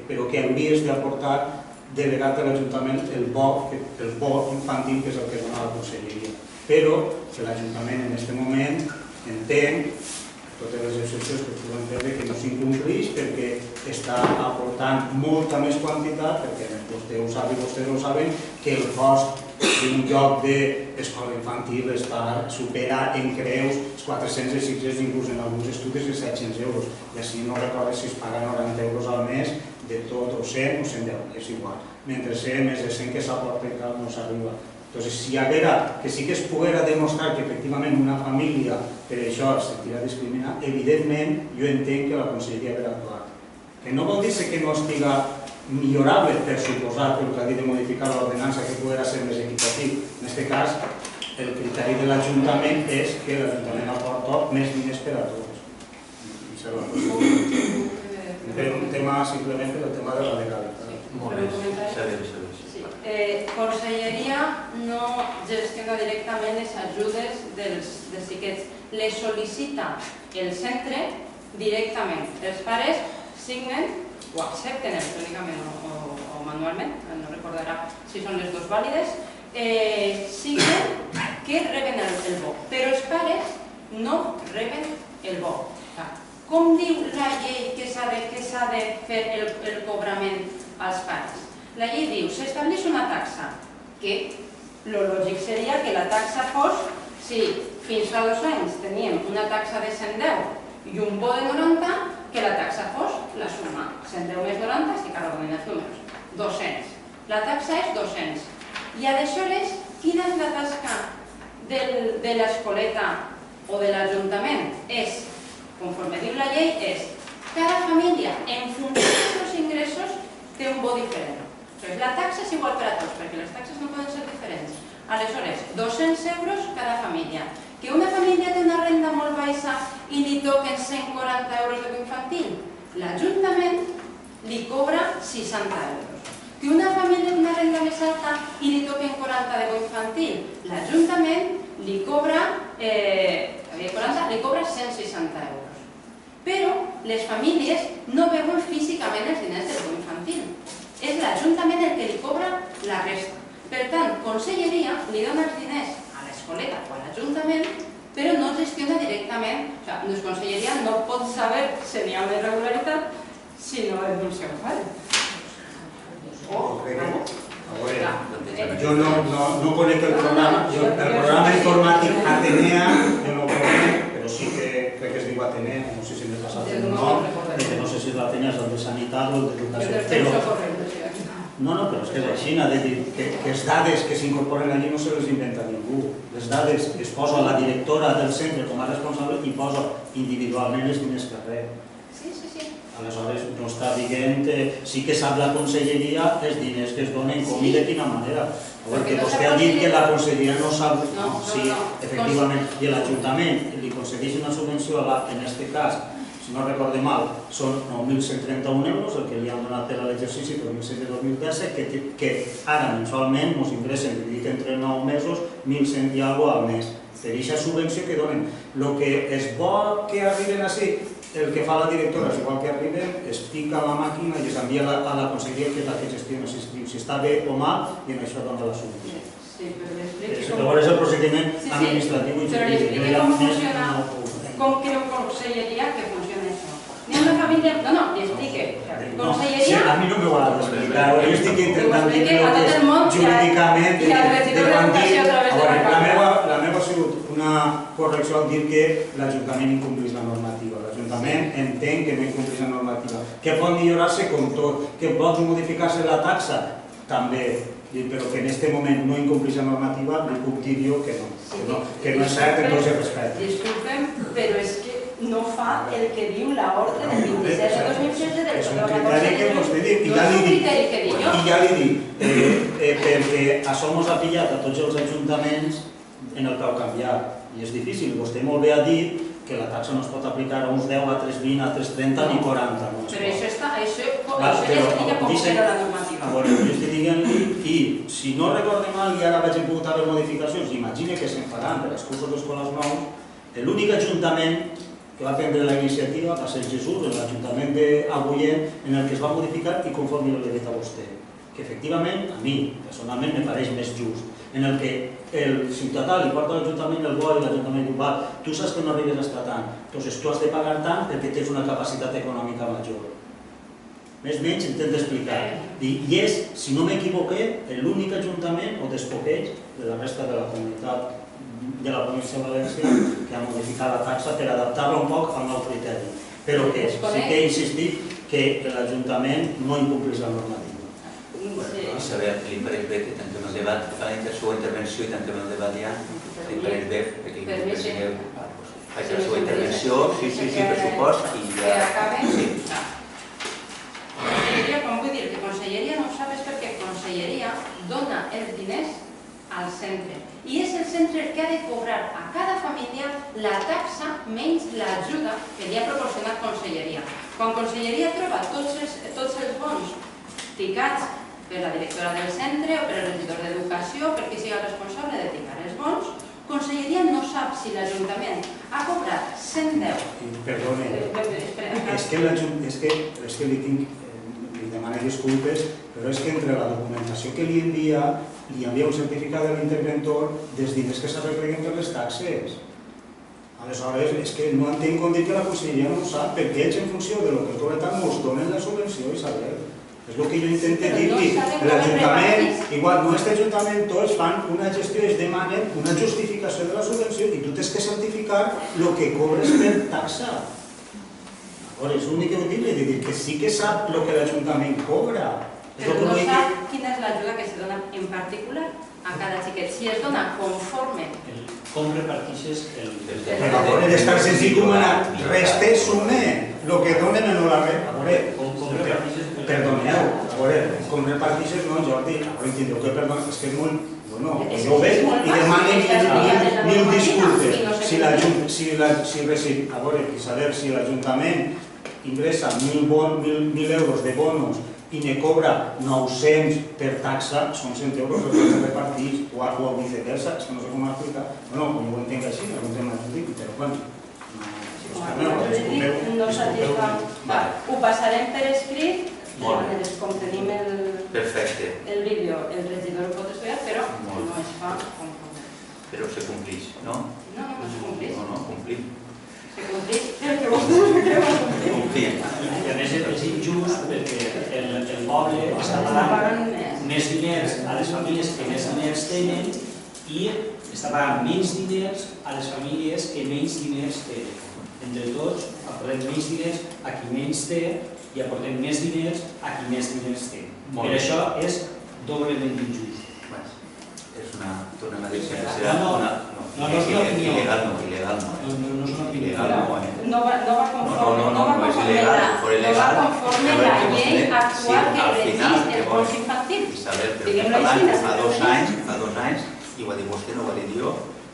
però que hauries d'aportar delegat a l'Ajuntament el bo infantil, que és el que dona la conselleria. Però que l'Ajuntament en aquest moment entén totes les excepcions que podem fer que no s'incompleix perquè està aportant molta més quantitat, perquè vostè ho sap i vostès ho saben, que el cost d'un lloc d'escola infantil supera en creus els 400 i 600, inclús en alguns estudis els 700 euros. I així no recordo si es paga 90 euros al mes de tot, o 100 o 110, és igual. Mentre ser més de 100 que s'aporta i tal no s'arriba. Entonces, si hi haguera, que sí que es poguera demostrar que efectivament una família per això es sentirà discriminada, evidentment jo entenc que la conselleria haurà actuat. Que no vol dir que no estiga millorable, per suposar que el que ha dit de modificar l'ordenança que poguera ser més equitatiu. En aquest cas, el criteri de l'Ajuntament és que l'Ajuntament aporta més diners per a tots. Per un tema, simplement per el tema de la legalitat. Molt bé, saber. Conselleria no gestiona directament les ajudes dels xiquets. Les sol·licita el centre directament. Els pares signen o accepten electrònicament o manualment, no recordarà si són les dues vàlides, signen que reben el bo, però els pares no reben el bo. Com diu la llei que s'ha de fer el cobrament als pares? La llei diu, s'estableix una taxa, que el lògic seria que la taxa fos, si fins fa 2 anys teníem una taxa de 110 i un bo de 90, que la taxa fos la suma. 110 més 90, estic arrodonint els números, 200. La taxa és 200. I aleshores, quina és la tasca de l'escoleta o de l'Ajuntament? És, conforme diu la llei, és cada família, en funció dels seus ingressos, té un bo diferent. La taxa és igual per a tots, perquè les taxes no poden ser diferents. Aleshores, 200 euros cada família. Que una família té una renda molt baixa i li toquen 140 euros de bo infantil, l'Ajuntament li cobra 60 euros. Que una família té una renda més alta i li toquen 40 de bo infantil, l'Ajuntament li cobra 160 euros. Però les famílies no veuen físicament els diners del bo infantil. És l'Ajuntament el que li cobra la resta. Per tant, Conselleria li dona els diners a l'escoleta o a l'Ajuntament, però no gestiona directament. O sigui, Conselleria no pot saber si hi ha una irregularitat si no denuncia un fall. Jo no conec el programa informàtic Atenea, jo no ho conec, però sí que crec que es diu diu Atenea, no sé si m'he passat Del el no nom, recordo. que no sé si l'Atenea és el de Sanitat o el Jo d'Educació, del però... penso correcte, sí. No, però és que és així, ha de dir que les dades que s'incorporen allí no se les inventa ningú. Les dades es posa la directora del centre com a responsable i posa individualment els diners que rep. Sí. Aleshores, no està dient, sí que sap la conselleria els diners que es donen, com i de quina manera. Perquè vostè ha dit que la conselleria no sap... Sí, efectivament. I l'Ajuntament li concedeix una subvenció, en aquest cas, si no recorde mal, són 9.131 euros, el que li han donat per a l'exercici 2016-2017, que ara mensualment ens ingressen, dividit entre 9 mesos, 1.100 i alguna al mes. Per aquesta subvenció que donen. El que es vol que arriben així, el que fa la directora, és igual que arriben, es pica la màquina i es envia a la conselleria que és la que gestiona si està bé o mal i en això dona la subvenció. Sí, però li expliqui Llavors és el procediment administratiu i però li expliqui com funciona, com creu conselleria que funciona això. N'hi ha una família... No, li explique. Conselleria... A mi no m'ho ha d'explicar, jo estic intentant dir a tot el món jurídicament i al regidor d'Educació a través de la Cambra. La meva ha sigut una correcció al dir que l'Ajuntament incomplís la normativa. L'Ajuntament entén que no incomplís la normativa. Que pot millorar-se com tot, que pot modificar-se la taxa, també. Però que en aquest moment no incomplís la normativa, li puc dir jo que no és cert en tots els respectes. Disculpem, però és que no fa el que diu l'ordre del 27 de 2016 del És un criteri que vostè diu, i ja li dic, perquè això ens ha pillat a tots els ajuntaments en el que heu canviat, i és difícil. Vostè molt bé ha dit que la taxa no es pot aplicar a uns 10, a 3, 20, a 3, 30 ni 40. Però això explica com era la normativa. Jo estic dient-li, i si no recorde mal, i ara vaig imputar les modificacions, imagina que se'n faran per als cursos d'escoles nous, l'únic ajuntament que va prendre la iniciativa va ser Jesús, l'Ajuntament d'Agullent, en el que es va modificar i conforme l'he dit a vostè. Que efectivament, a mi, personalment, me pareix més just, en el que el ciutadà li porta a l'Ajuntament el bo i l'Ajuntament diu, va, tu saps que no arribes a estar tant, doncs tu has de pagar tant perquè tens una capacitat econòmica major. Més o menys intent d'explicar. I és, si no m'equivoqué, l'únic ajuntament o despoqueig de la resta de la comunitat de la província de València que ha modificat la taxa per adaptar-la un poc al nou criteri. Però que sí que he insistit que l'Ajuntament no incomplís la normativa. Isabel, li pareix bé que tanquem el debat, fa la seva intervenció i tanquem el debat ja, li pareix bé, perquè faig la seva intervenció, sí, per supost, i ja... Que acabe? Conselleria, com vull dir, que Conselleria no ho sap és perquè Conselleria dona els diners al centre i és el centre el que ha de cobrar a cada família la taxa menys l'ajuda que li ha proporcionat Conselleria. Quan Conselleria troba tots els bons ficats per la directora del centre o per el regidor d'Educació, per qui sigui el responsable de ficar els bons, Conselleria no sap si l'Ajuntament ha cobrat 110. Perdone, és que li demano disculpes, però és que entre la documentació que li envia un certificat de l'interventor dels diners que s'arreglen per les taxes. Aleshores, és que no entenc com dir que la Conselleria no ho sap, perquè ells en funció de lo que cobren ens donen la subvenció, Isabel. És el que jo intento dir-li. L'Ajuntament, igual, no este Ajuntament, tots fan una gestió, es demanen una justificació de la subvenció i tu tens que certificar el que cobres per taxa. És l'únic que vull dir, que sí que sap el que l'Ajuntament cobra. Però no sap quina és l'ajuda que se dona en particular a cada xiquet. Si es dona conforme... Com repartixes el... Però és tan senzill com anar, reste, sume, el que donen en la red. A veure, perdoneu, a veure, com repartixes, no, Jordi, enteneu que perdoneu, és que és molt... Bueno, jo ho veig i demanen mil disculpes. A veure, saber si l'Ajuntament ingressa 1.000 euros de bonos i ne cobra 900 per taxa, són 100 euros que es repartís, o viceversa, és que no sé com explicar. Bueno, jo ho entenc així, no entenc més jurídic, però bueno. No satisfà. Ho passarem per escrit, com tenim el vídeo, el regidor ho pot estudiar, però no es fa com pot. Però se complix, no? No, no se complix. No, complim. Se complix el que vosaltres creu a complir. Complim. I a més és injust perquè el poble està pagant més diners a les famílies que més diners tenen i està pagant menys diners a les famílies que menys diners tenen. entre tots aportem menys diners a qui menys té i aportem més diners a qui més diners té. Per això és doblement injust. És una... tornem a dir que serà il·legal no. No és una opinió. No va conforme la llei actual que regeix el fons infantil. Isabel, però fa 2 anys, i ho ha dit vostè, no ho ha dit jo,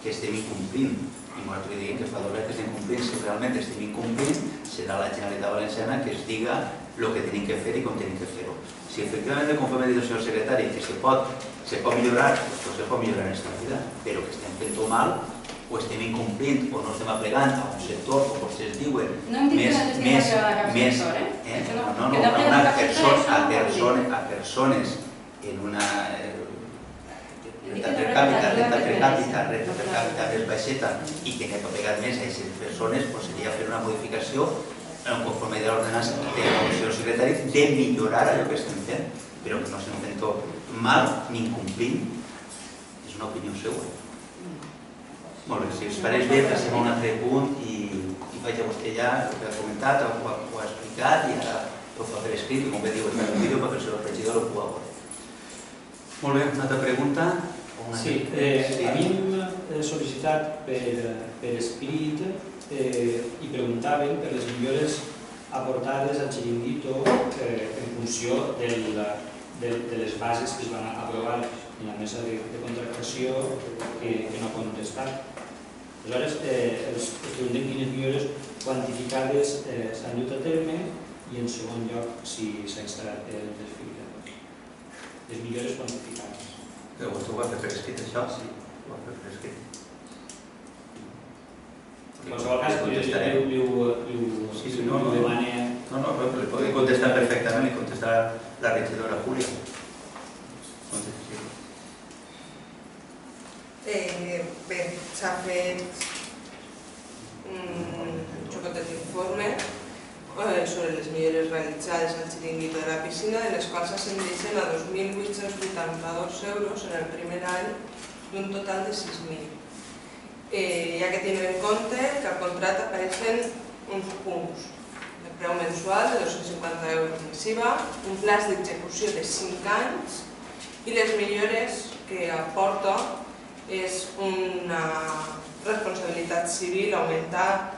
que estem incomplint. I nosaltres li diem que fa 2 anys que estem incomplint. Si realment estem incomplint, serà la Generalitat Valenciana que es diga el que tenim que fer i com tenim que fer-ho. Si efectivament, conforme ha dit el senyor secretari, que se pot millorar, doncs se pot millorar en aquesta vida, però que estem fent-ho mal, o estem incomplint, o no estem aplegant a un sector, com vostès diuen, no hem dit que no estem aplegant a cap sector, a persones en una renta per càpita més baixeta i que n'hem apegat més a aquestes persones, seria fer una modificació en conforme de l'ordenança de la Comissió Secretari de millorar allò que estem fent, però que no estem fent mal ni incomplint. És una opinió seva. Molt bé, si us pareix bé, passem a un altre punt i vaig a vostè ja el que ha comentat, ho ha explicat i ara ho fa per escrit, i com bé diu, el vídeo perquè el regidor ho pugui veure. Molt bé, una altra pregunta? Sí, havíem sol·licitat per escrit i preguntàvem per les millores aportades al xiringuito en funció de les bases que es van aprovar en la mesa de contractació que no ha contestat. Aleshores, els preguntem quines millores quantificades s'han dut a terme i en segon lloc si s'ha instal·lat el desfibrilador. Les millores quantificades. Però vostè ho va fer per escrit, això? Sí, ho va fer per escrit. En qualsevol cas, li demana... No, però li podem contestar perfectament, li contestar la regidora Júlia. Bé, s'ha fet un xocotet d'informe sobre les millores realitzades al xiringuito de la piscina, de les quals s'ascendeixen a 2.882 euros en el primer any d'un total de 6.000. Hi ha que tenir en compte que al contracte apareixen uns punts de preu mensual de 250 euros més IVA, un plaç d'execució de 5 anys i les millores que aporta és una responsabilitat civil augmentar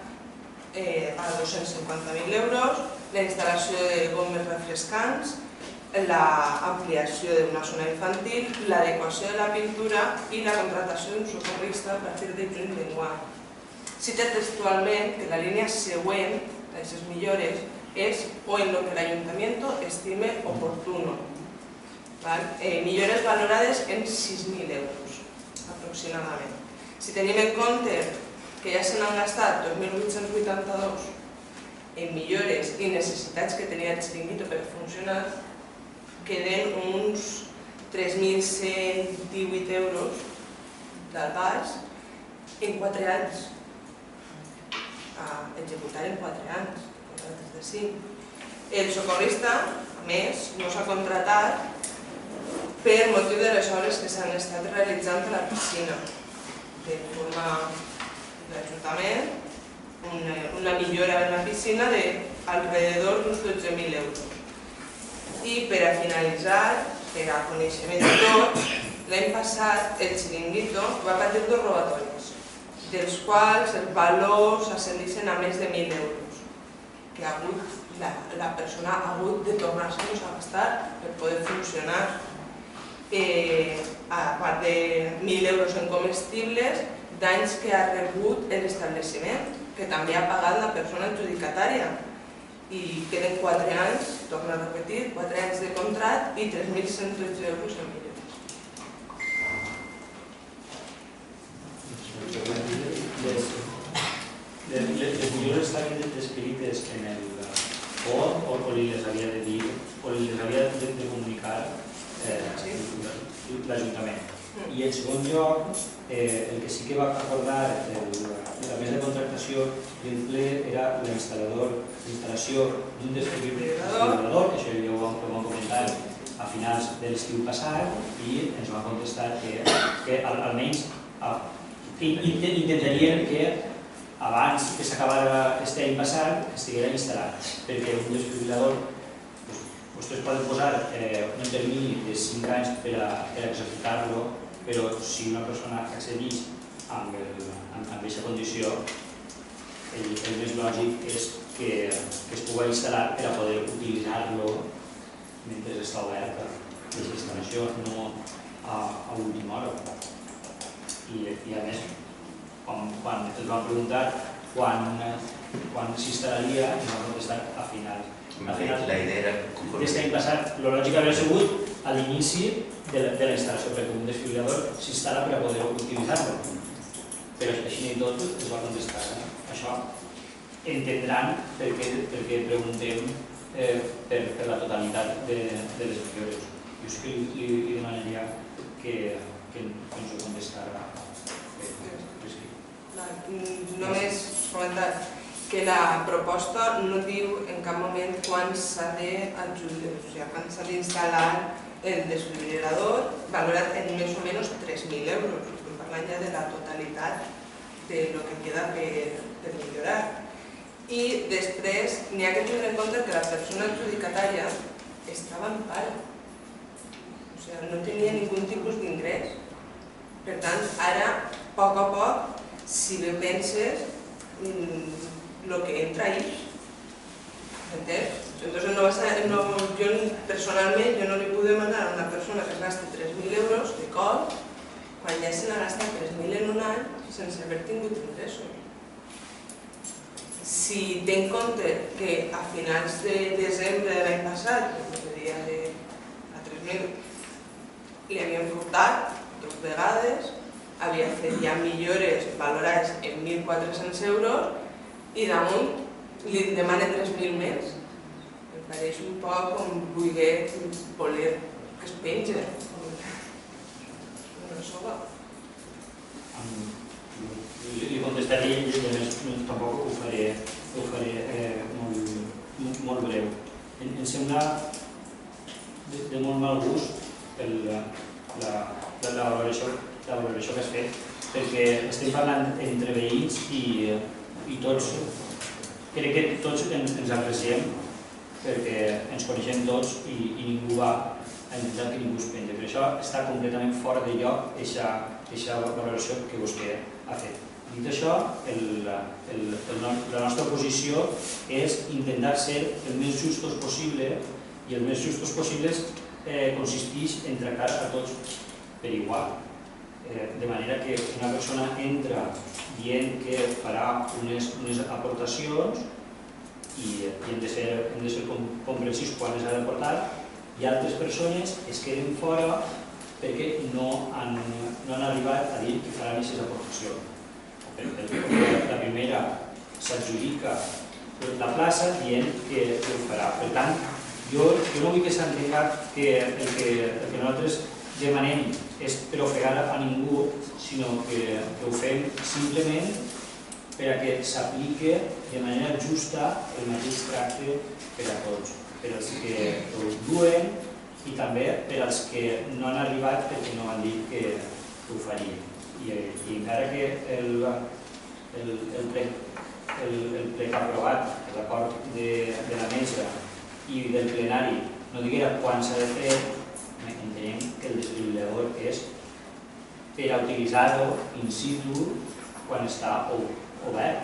a 250.000 euros, la instal·lació de bombes refrescants, l'ampliació d'una zona infantil, l'adequació de la pintura i la contractació d'un socorrista a partir de juny d'enguany. Cita textualment que la línia següent d'aquestes millores és o en lo que l'Ayuntament estime oportuno. Millores valorades en 6.000 euros aproximadament. Si tenim en compte que ja se n'han gastat 2.882 en millores i necessitats que tenia el xiringuito per funcionar, queden uns 3.118 euros del baix en 4 anys. A executar en 4 anys, contractes de 5. El socorrista, a més, no s'ha contratat per motiu de les obres que s'han estat realitzant a la piscina. De forma l'Ajuntament, una millora en la piscina d'alrededor d'uns 12.000 euros. I per a finalitzar, per a coneixement de tots, l'any passat el xiringuito va patir 2 robatoris, dels quals els valors ascendeixen a més de 1.000 euros, que la persona ha hagut de tornar-se-los a gastar per poder funcionar. A part de 1.000 euros en comestibles, danys que ha rebut l'establiment, que també ha pagat la persona adjudicatària. I queden 4 anys, torno a repetir, 4 anys de contracte i 3.113 euros en millores. Les millores estaven descrites en el POD o li les havia de dir, o li les havia de comunicar l'Ajuntament. I en segon lloc, el que sí que va acordar la mesa de contractació del ple era l'instal·lació d'un desfibrilador, que això ja ho vam comentar a finals de l'estiu passat, i ens va contestar que almenys intentarien que abans que s'acabara aquest any passat estiguera instal·lat, perquè un desfibrilador vostès poden posar un termini de 5 anys per a executar-lo, però si una persona accedeix amb aquesta condició, el més lògic és que es pugui instal·lar per a poder utilitzar-lo mentre està oberta aquesta instal·lació, no a última hora. I a més, quan ens van preguntar quan s'instal·laria, ens van contestar a final. La idea era... Aquest any passat, el lògic hauria sigut a l'inici de la instal·lació, perquè un desfibrilador s'instal·la per a poder utilitzar-lo. Però així i tot es va contestar. Això entendran perquè preguntem per la totalitat de les millores. Jo sí que li demanaria que ens ho contestara. Només comentar que la proposta no diu en cap moment quan s'ha d'instal·lar el desfibrilador, valorat en més o menys 3.000 euros. Estem parlant ja de la totalitat de lo que queda per millorar. I després n'hi ha que tenir en compte que la persona adjudicatària estava en paro. O sigui, no tenia ningú tipus d'ingrés. Per tant, ara, a poc, si bé penses, el que entra ix. ¿Entens? Entonces, jo personalment no li puc demanar a una persona que es gasti 3.000 euros de cop quan ja se n'ha gastat 3.000 en un any sense haver tingut ingressos. Si té en compte que a finals de desembre de l'any passat, el dia de 3.000, li havien furtat 2 vegades, havia fet ja millores valorades en 1.400 euros i damunt li demana 3.000 més. Em pareix un poc com voler que es penja. Una sola. Li contestaré i a més tampoc ho faré molt breu. Em sembla de molt mal gust la valoració que has fet, perquè estem parlant entre veïns i tots, crec que tots ens apreciem perquè ens coneixem tots i ningú va a intentar que ningú es penja. Per això està completament fora de lloc aquesta valoració que vostè ha fet. Dit això, la nostra posició és intentar ser el més justos possible i el més justos possibles consisteix en tractar a tots per igual. De manera que una persona entra dient que farà unes aportacions i hem de ser comprensius quan les ha d'aportar i altres persones es queden fora perquè no han arribat a dir que faran aquestes aportacions. La primera s'adjudica la plaça dient que ho farà. Per tant, jo no vull que s'entenga que el que nosaltres demanem és per ofegar a ningú, sinó que ho fem simplement per a que s'apliqui de manera justa el mateix tracte per a tots, per als que ho duen i també per als que no han arribat perquè no han dit que ho farien. I encara que el plec aprovat, l'acord de la mesa i del plenari no diguera quan s'ha de fer, entenem que el desfibrilador és per a utilitzar-lo in situ quan està obert,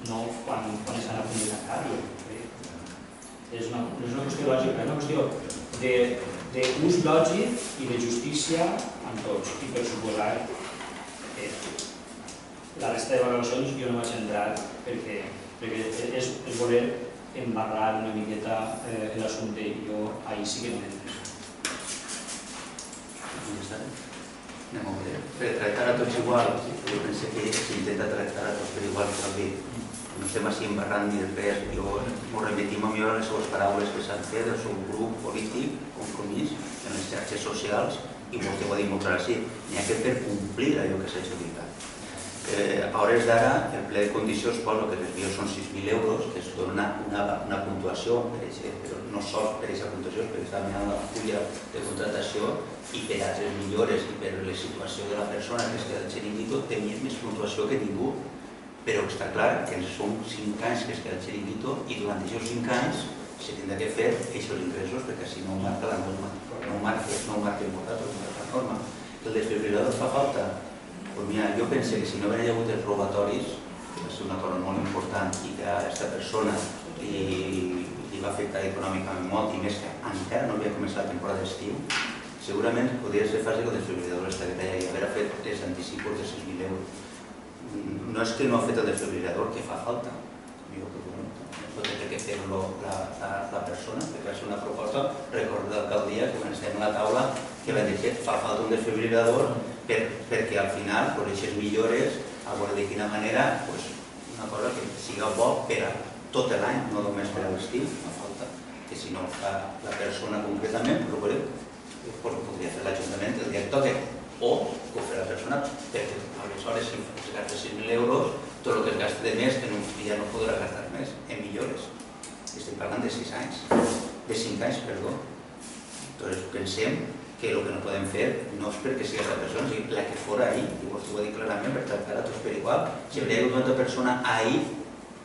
no quan estan a punt de tancar-lo. És una qüestió lògica, és una qüestió d'ús lògic i de justícia amb tots. I per suposar la resta de valoracions jo no vaig entrar perquè és voler embarrar una miqueta l'assumpte i jo ahir sí que no m'entres. Anem a veure. Per tractar a tots igual, jo penso que s'intenta tractar a tots per igual també. No estem així embarrant ni de res. Jo m'ho remetim a mi a les seves paraules que s'han fet del seu grup polític, Compromís, en les xarxes socials, i vostè ho ha dit molt clar així. N'hi ha que fer complir allò que s'ha explicat. A hores d'ara, el ple de condicions posa que les vies són 6.000 euros, que es dona una puntuació, però no sols per aquesta puntuació, perquè està mirant la fulla de contratació i per a les millores i per la situació de la persona que es queda al xiringuito tenien més puntuació que ningú. però està clar que són 5 anys que es queda el xiringuito i durant aquests 5 anys se tindrà que fer aquests ingressos perquè si no ho marca la norma, no ho marca votat, la norma. Que el desfibrilador fa falta? Doncs mira, jo penso que si no havia hagut els robatoris, que va ser una cosa molt important i que a aquesta persona li va afectar econòmicament molt i més que encara no havia començat la temporada d'estiu, segurament podria ser fàcil que el desfibrilador estaria i haver fet els anticipos de 6.000 euros. No és que no ha fet el desfibrilador, que fa falta. Jo crec que no té que fer-lo la persona, perquè va ser una proposta, recordo d'alcaldia, que quan estem a la taula, que van dir que fa falta un desfibrilador perquè al final, per aquestes millores, a veure de quina manera, una cosa que siga bo per a tot l'any, no només per a l'estiu, no falta. Que si no fa la persona concretament, podria fer l'Ajuntament, el director, o que ho fa la persona, perquè aleshores si es gasta 6.000 euros, tot el que es gasta de més, que ja no podrà gastar més, en millores. Estem parlant de 6 anys, de 5 anys, perdó. Doncs pensem que el que no podem fer no és perquè sigui aquesta persona, sinó la que fora ahir, i vostè ho ha dit clarament, per tractar a tots per igual. Si hauria hagut una altra persona ahir,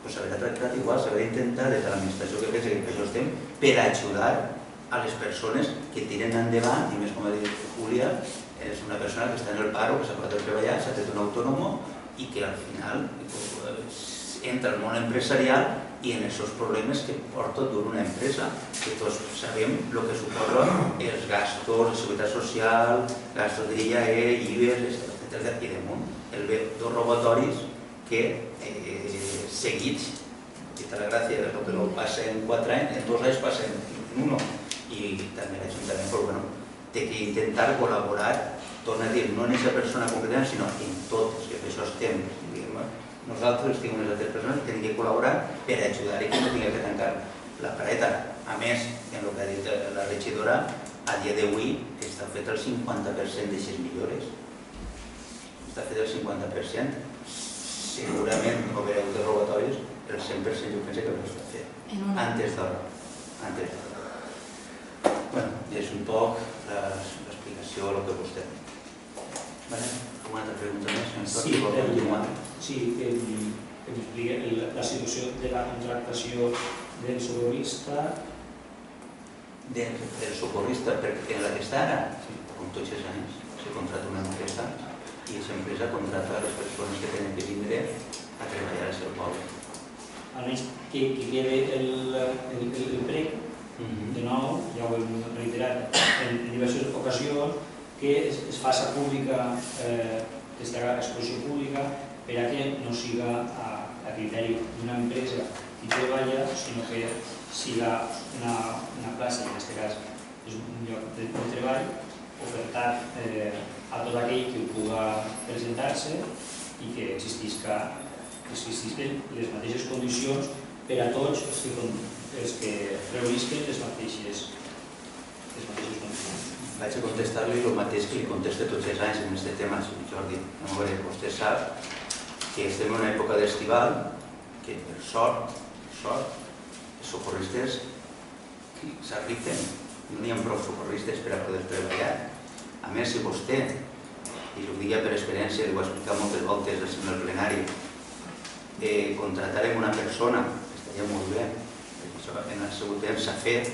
doncs s'hauria tractat igual, s'hauria d'intentar des de l'administració que pensa que per això estem, per ajudar a les persones que tiren endavant, i més com ha dit Júlia, és una persona que està en el paro, que s'ha posat a treballar, s'ha fet un autònomo i que al final entra al món empresarial i en aquests problemes que porta dur una empresa, que tots sabem el que suposa els gastos de seguretat social, gastos d'IAE, IBES, etc. I damunt el ve dos robatoris que seguits, dita la gràcia de que no passa en 4 anys, en 2 anys passa en 1, i també l'Ajuntament té que intentar col·laborar, torna a dir, no en aquesta persona concreta, sinó en totes, que per això estem. Nosaltres, que unes altres persones, tenim que col·laborar per ajudar i que no tinguem que tancar la pareta. A més, en el que ha dit la regidora, a dia d'avui està fet el 50% d'aquestes millores. Està fet el 50%. Segurament, no haver hagut de robatoris, el 100% jo penso que ho està fet. Antes d'hora. És un poc l'explicació del que vostè ha dit. Una altra pregunta més? Sí, que m'expliqui la situació de la contractació del socorrista. Del socorrista, perquè en la que està ara, com tots els anys, se contracta una empresa i aquesta empresa contracta les persones que tenen que vindre a treballar al seu poble. Almenys que quede el prec, de nou, ja ho hem reiterat en diverses ocasions, que es faci pública aquesta exposició pública per a que no siga a criteri d'una empresa que treballa, sinó que siga una plaça, en aquest cas és un lloc de treball, ofertat a tot aquell que puga presentar-se i que existisquen les mateixes condicions per a tots els que reunisquen les mateixes condicions. Vaig a contestar-li el mateix que li contesta tots els anys en aquest tema, senyor Jordi. Vostè sap que estem en una època d'estival que, per sort, els socorristes s'arrifen. No hi ha prou socorristes per a poder treballar. A més, si vostè, i ho dic ja per experiència, li ho he explicat moltes voltes en el plenari, contratarem una persona, estaria molt bé, perquè això en el seu temps s'ha fet,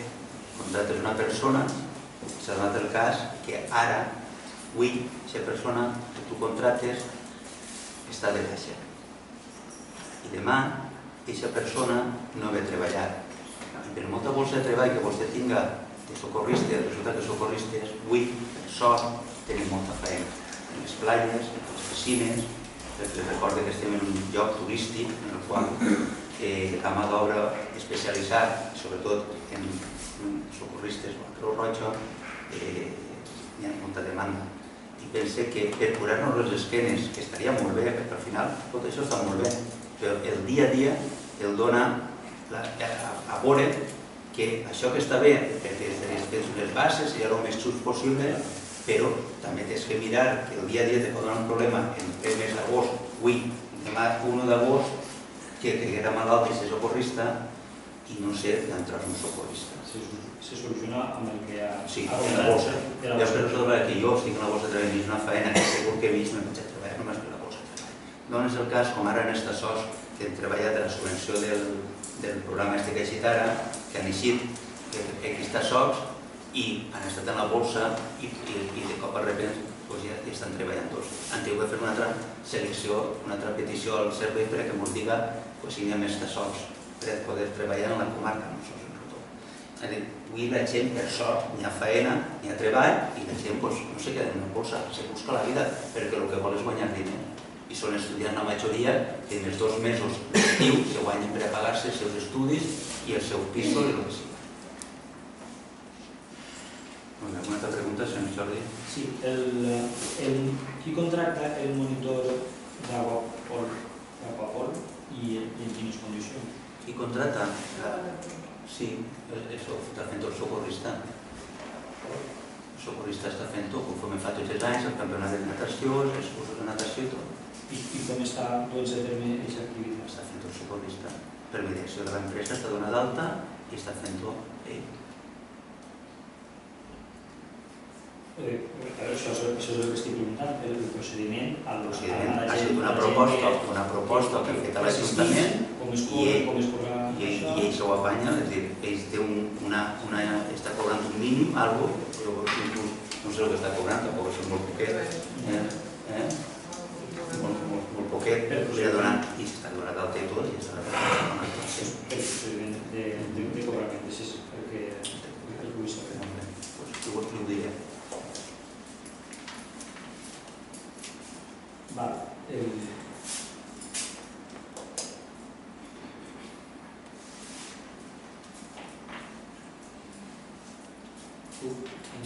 contrates una persona, s'ha donat el cas que ara, avui, aquesta persona que tu contractes està de baixa. I demà, aquesta persona no ve a treballar. I per molta bolsa de treball que vostè tinga de socorristes, resulta que socorristes, avui, per sort, tenim molta feina. En les platges, en les piscines, perquè recorda que estem en un lloc turístic en el qual la mà d'obra especialitzat, sobretot en socorristes o en Creu Roja, hi ha molta demanda. I pense que per curar-nos les esquenes, que estaria molt bé, perquè al final tot això està molt bé, però el dia a dia el dona a veure que això que està bé, perquè tens les bases, serà el més just possible, però també tens que mirar que el dia a dia te pot donar un problema en el mes d'agost, avui, demà 1 d'agost, que era malalt i ser socorrista i no sé d'entrar un socorrista. Se soluciona amb el que ha... Sí, amb la bossa. Ja us recordo que jo estic en la bossa de treball, és una feina que segur que he vist, me vaig a treballar només per la bossa de treball. Dones el cas, com ara en Estasos, que hem treballat de la subvenció del programa que he citat ara, que han eixit Estasos i han estat en la bolsa i de cop a repent ja estan treballant tots. Han tingut de fer una altra selecció, una altra petició al servei perquè ens diga si hi ha més Estasos per poder treballar en la comarca. Avui la gent, per sort, n'hi ha feina, n'hi ha treball i la gent no se queda en una bolsa, se busca la vida perquè el que vol és guanyar diners. I són estudiants la majoria que en els 2 mesos d'estiu se guanyen per a pagar-se els seus estudis i el seu pis i el que sigui. ¿Alguna altra pregunta, senyor Jordi? Sí, qui contracta el monitor d'Aquapol i en quines condicions? Qui contracta? Sí, això està fent el socorrista. El socorrista està fent tot, conforme fa tots els anys, el campionat de natació, els cursos de natació i tot. I com està duent-se a terme aquesta activitat? Està fent el socorrista. Per mediació de l'empresa està donat d'alta i està fent tot ell. Això és el que estic preguntant, el procediment ha sigut una proposta que ha fet a l'Ajuntament i ell s'ho apanya, és a dir, ell està cobrant un mínim, no sé el que està cobrant, tampoc és molt poquet, molt poquet, i s'està donant d'alta i tot, i està donant d'alta. El procediment de cobrament, això és el que vull saber. Ho diré.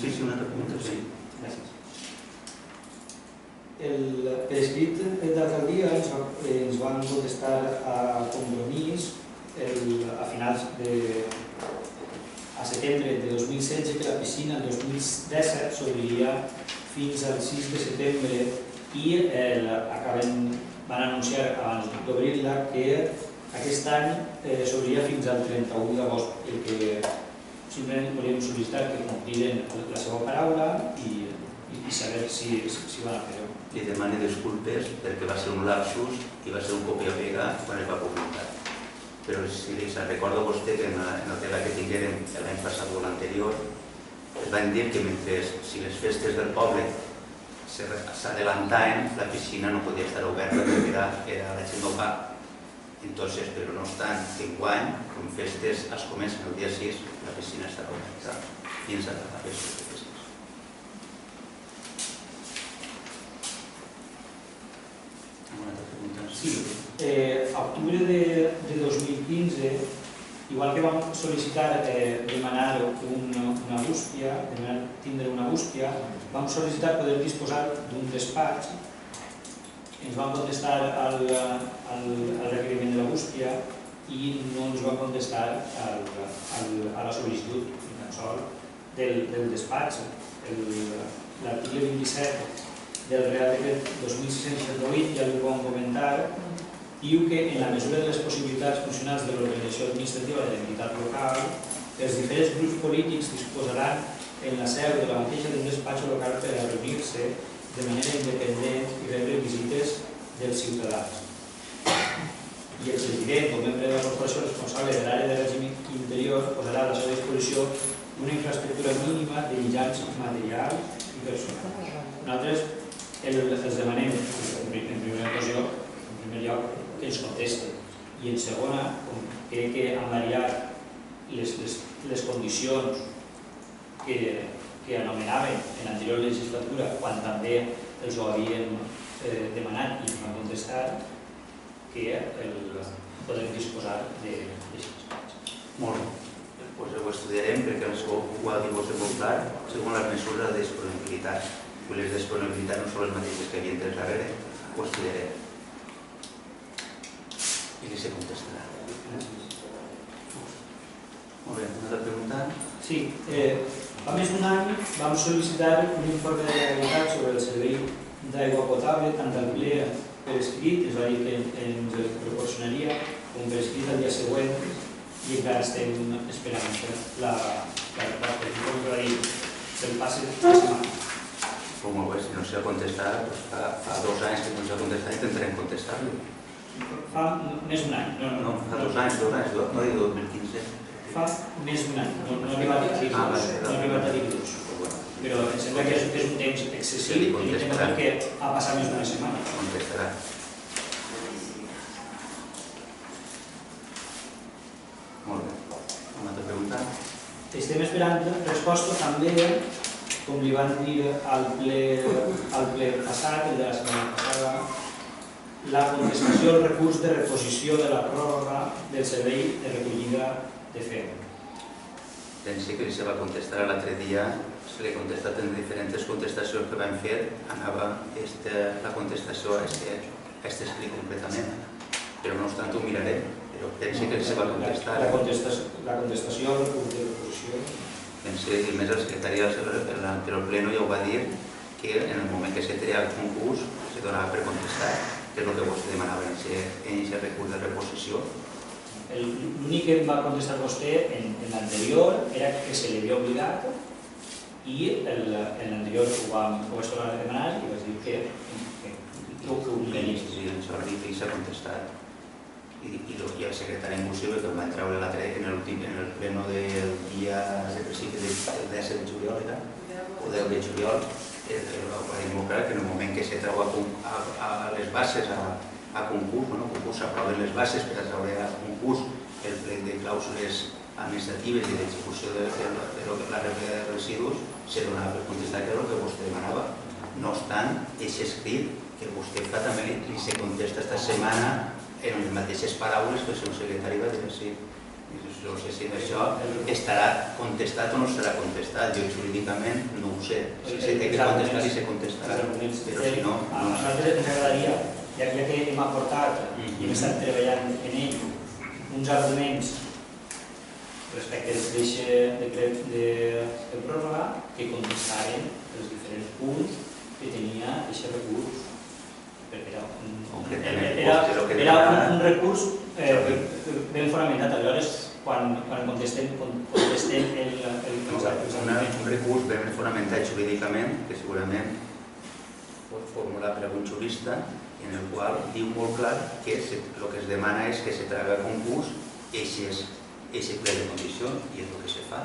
Sí, una altra pregunta, sí. Gràcies. Per escrit d'alcaldia ens van contestar a Compromís a setembre de 2016 que la piscina el 2017 s'obriria fins al 6 de setembre i van anunciar abans d'obrir-la que aquest any s'obriria fins al 31 d'agost. El que simplement volíem sol·licitar que compliren la seva paraula i saber si van a fer-ho. Li demano disculpes perquè va ser un lapsus i va ser un copia-pega quan es va publicar. Però si li recordo a vostè que en el debat que tinguérem l'any passat o l'anterior es van dir que mentre si les festes del poble s'adelantaven, la piscina no podia estar oberta perquè era la gent local. Entonces, però no obstant, enguany, com festes es comencen el dia 6, la piscina estarà oberta fins a la festes de festes. Alguna altra pregunta? Sí. A octubre de 2015, igual que vam sol·licitar demanar una bústia, demanar tindre una bústia, vam sol·licitar poder disposar d'un despatx. Ens van contestar al requeriment de la bústia i no ens van contestar a la sol·licitud, ni tan sol, del despatx. L'article 27 del Real Decret 2668, ja ho vam comentar, diu que en la mesura de les possibilitats funcionals de l'organització administrativa de l'entitat local, els diferents grups polítics disposaran en la seu de la mateixa d'un despatx local per a reunir-se de manera independent i rebre visites dels ciutadans. I el president o membre de la corporació responsable de l'àrea de règim interior posarà a la seva disposició una infraestructura mínima de mitjans material i personal. Nosaltres els demanem, en primer lloc, que ens contesten. I en segona, com crec que han variat les condicions que anomenaven en l'anterior legislatura, quan també els ho havien demanat i ens van contestar, que podem disposar d'aquest despatx. Molt bé. Doncs ho estudiarem perquè ho ha dit vostè molt clar, segons les mesures de disponibilitat. Les disponibilitats no són les mateixes que hi havia entre darrere, ho estudiarem. I li se contestarà. Molt bé, una altra pregunta? Sí, fa més d'un any vam sol·licitar un informe de realitat sobre el servei d'aigua potable, tant al ple per escrit, és a dir, que ens el proporcionaria com per escrit el dia següent i encara estem esperant la resposta. Com va dir, se'l passa la setmana. Pues molt bé, si no s'ha contestat, fa 2 anys que no s'ha contestat i intentarem contestar-li. Fa més d'un any. No, fa 2 anys, no he dit 2015. Fa més d'un any, no he arribat a dir dos. Però em sembla que és un temps excessiu i em sembla que ha passat més d'una setmana. Contestarà. Molt bé. Una altra pregunta? Estem esperant resposta també, com li van dir al ple passat, el de la setmana passada, la contestació al recurs de reposició de la pròrroga del servei de recollida de feina. Pensi que se va contestar l'altre dia, se li ha contestat en diferents contestacions que vam fer, anava la contestació a aquest escrit completament. Però no obstant ho miraré, però pensi que se va contestar. La contestació al recurs de reposició. Pensi, i més el secretari del pleno ja ho va dir, que en el moment que se treia el concurs se donava per contestar, que és el que vostè demanava en aquest recurs de reposició. L'únic que em va contestar vostè en l'anterior era que se li havia oblidat i en l'anterior ho vaig tornar a demanar i vaig dir que ho obligaria. Sí, en Jordi que s'ha contestat. I el secretari impossible que em va entrar en el pleno del dia de principi del 10 de juliol, o 10 de juliol, va demostrar que en el moment que se treu a les bases a concurs, s'aproven les bases per a treure a concurs el plec de clàusules administratives i d'execució de la repleta de residus, se donava per contestar que era el que vostè demanava. No obstant, aquest escrit que vostè fa també li se contesta esta setmana en les mateixes paraules que el seu secretari va dir sí. No sé si això estarà contestat o no estarà contestat. Jo jurídicament no ho sé. Si se té que contestar i se contestarà. Però si no... A nosaltres ens agradaria, ja que hem aportat i hem estat treballant en ell uns arguments respecte al decret de pròrroga que contestaren els diferents punts que tenia aquest recurs. Perquè era un recurs ben fonamentat. Aleshores, quan contesten els arguments... Un recurs ben fonamentat jurídicament, que segurament pot formular per algun jurista, en el qual diu molt clar que el que es demana és que se traga a concurs aquest ple de condicions i és el que se fa.